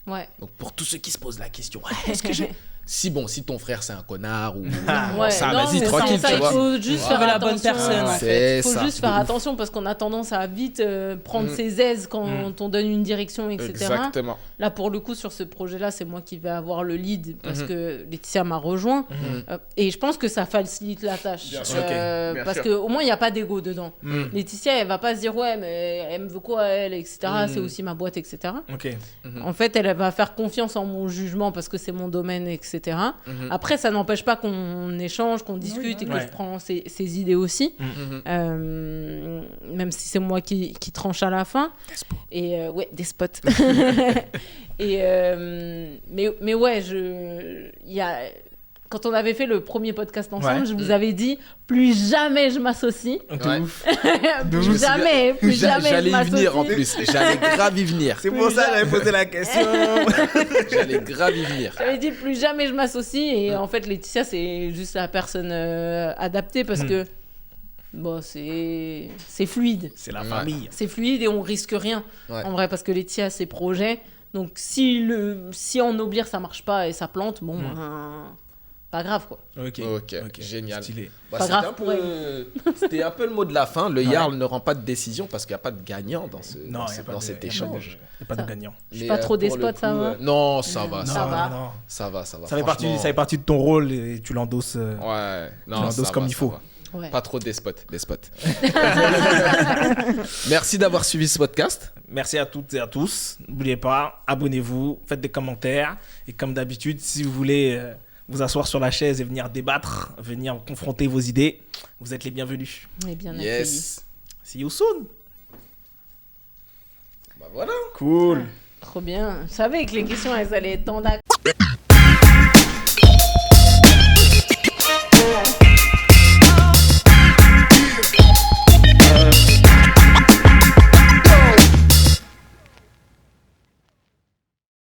Ouais. Donc pour tous ceux qui se posent la question, est-ce que j'ai... Si ton frère c'est un connard ou Ouais, ça, non, vas-y mais tranquille, ça, tu il vois. faut juste faire la attention. bonne personne, en C'est Il faut ça. juste faire attention parce qu'on a tendance à vite prendre ses aises quand on donne une direction, etc. Exactement. Là, pour le coup, sur ce projet-là, c'est moi qui vais avoir le lead parce que Laetitia m'a rejoint. Et je pense que ça facilite la tâche. Bien sûr. Ok, Parce qu'au moins, il n'y a pas d'ego dedans. Laetitia, elle va pas se dire, ouais, mais elle me veut quoi, elle, etc. C'est aussi ma boîte, etc. Ok. En fait, elle va faire confiance en mon jugement parce que c'est mon domaine, etc. Après, ça n'empêche pas qu'on échange, qu'on discute et que Ouais. je prends ses idées aussi. Même si c'est moi qui tranche à la fin. Et ouais, des spots. Et mais ouais, quand on avait fait le premier podcast ensemble, Ouais. je vous avais dit plus jamais je m'associe. De Ouais. ouf. plus jamais je J'allais y m'associe. venir en plus. J'allais grave y venir. C'est pour ça que j'avais posé la question. J'allais grave y venir. J'avais dit plus jamais je m'associe et en fait Laetitia c'est juste la personne adaptée parce que bon c'est fluide. C'est la Ouais. famille. C'est fluide et on risque rien Ouais. en vrai parce que Laetitia a ses projets. Donc si en Oblier ça marche pas et ça plante, bon pas grave quoi. Ok. Ok, génial. Stylé. Pas C'était grave un pour peu... C'était un peu le mot de la fin. Le Jarl ne rend pas de décision parce qu'il n'y a pas de gagnant dans, Non, il n'y a pas dans de- cet y a échange. Il n'y a pas de gagnant. Je suis pas trop pour le despote, ça va Non, ça va, Non, ça va. non. Ça va. Ça fait partie de ton rôle et tu l'endosses. Ouais, Tu non, l'endosses ça comme va, il ça faut. va. Ouais. Pas trop despote. Merci d'avoir suivi ce podcast. Merci à toutes et à tous. N'oubliez pas, abonnez-vous, faites des commentaires. Et comme d'habitude, si vous voulez vous asseoir sur la chaise et venir débattre, venir confronter vos idées, vous êtes les bienvenus. On est bien accueillis. Yes. See you soon. Bah voilà. Cool. Trop bien. Je savais que les questions elles allaient être tendables.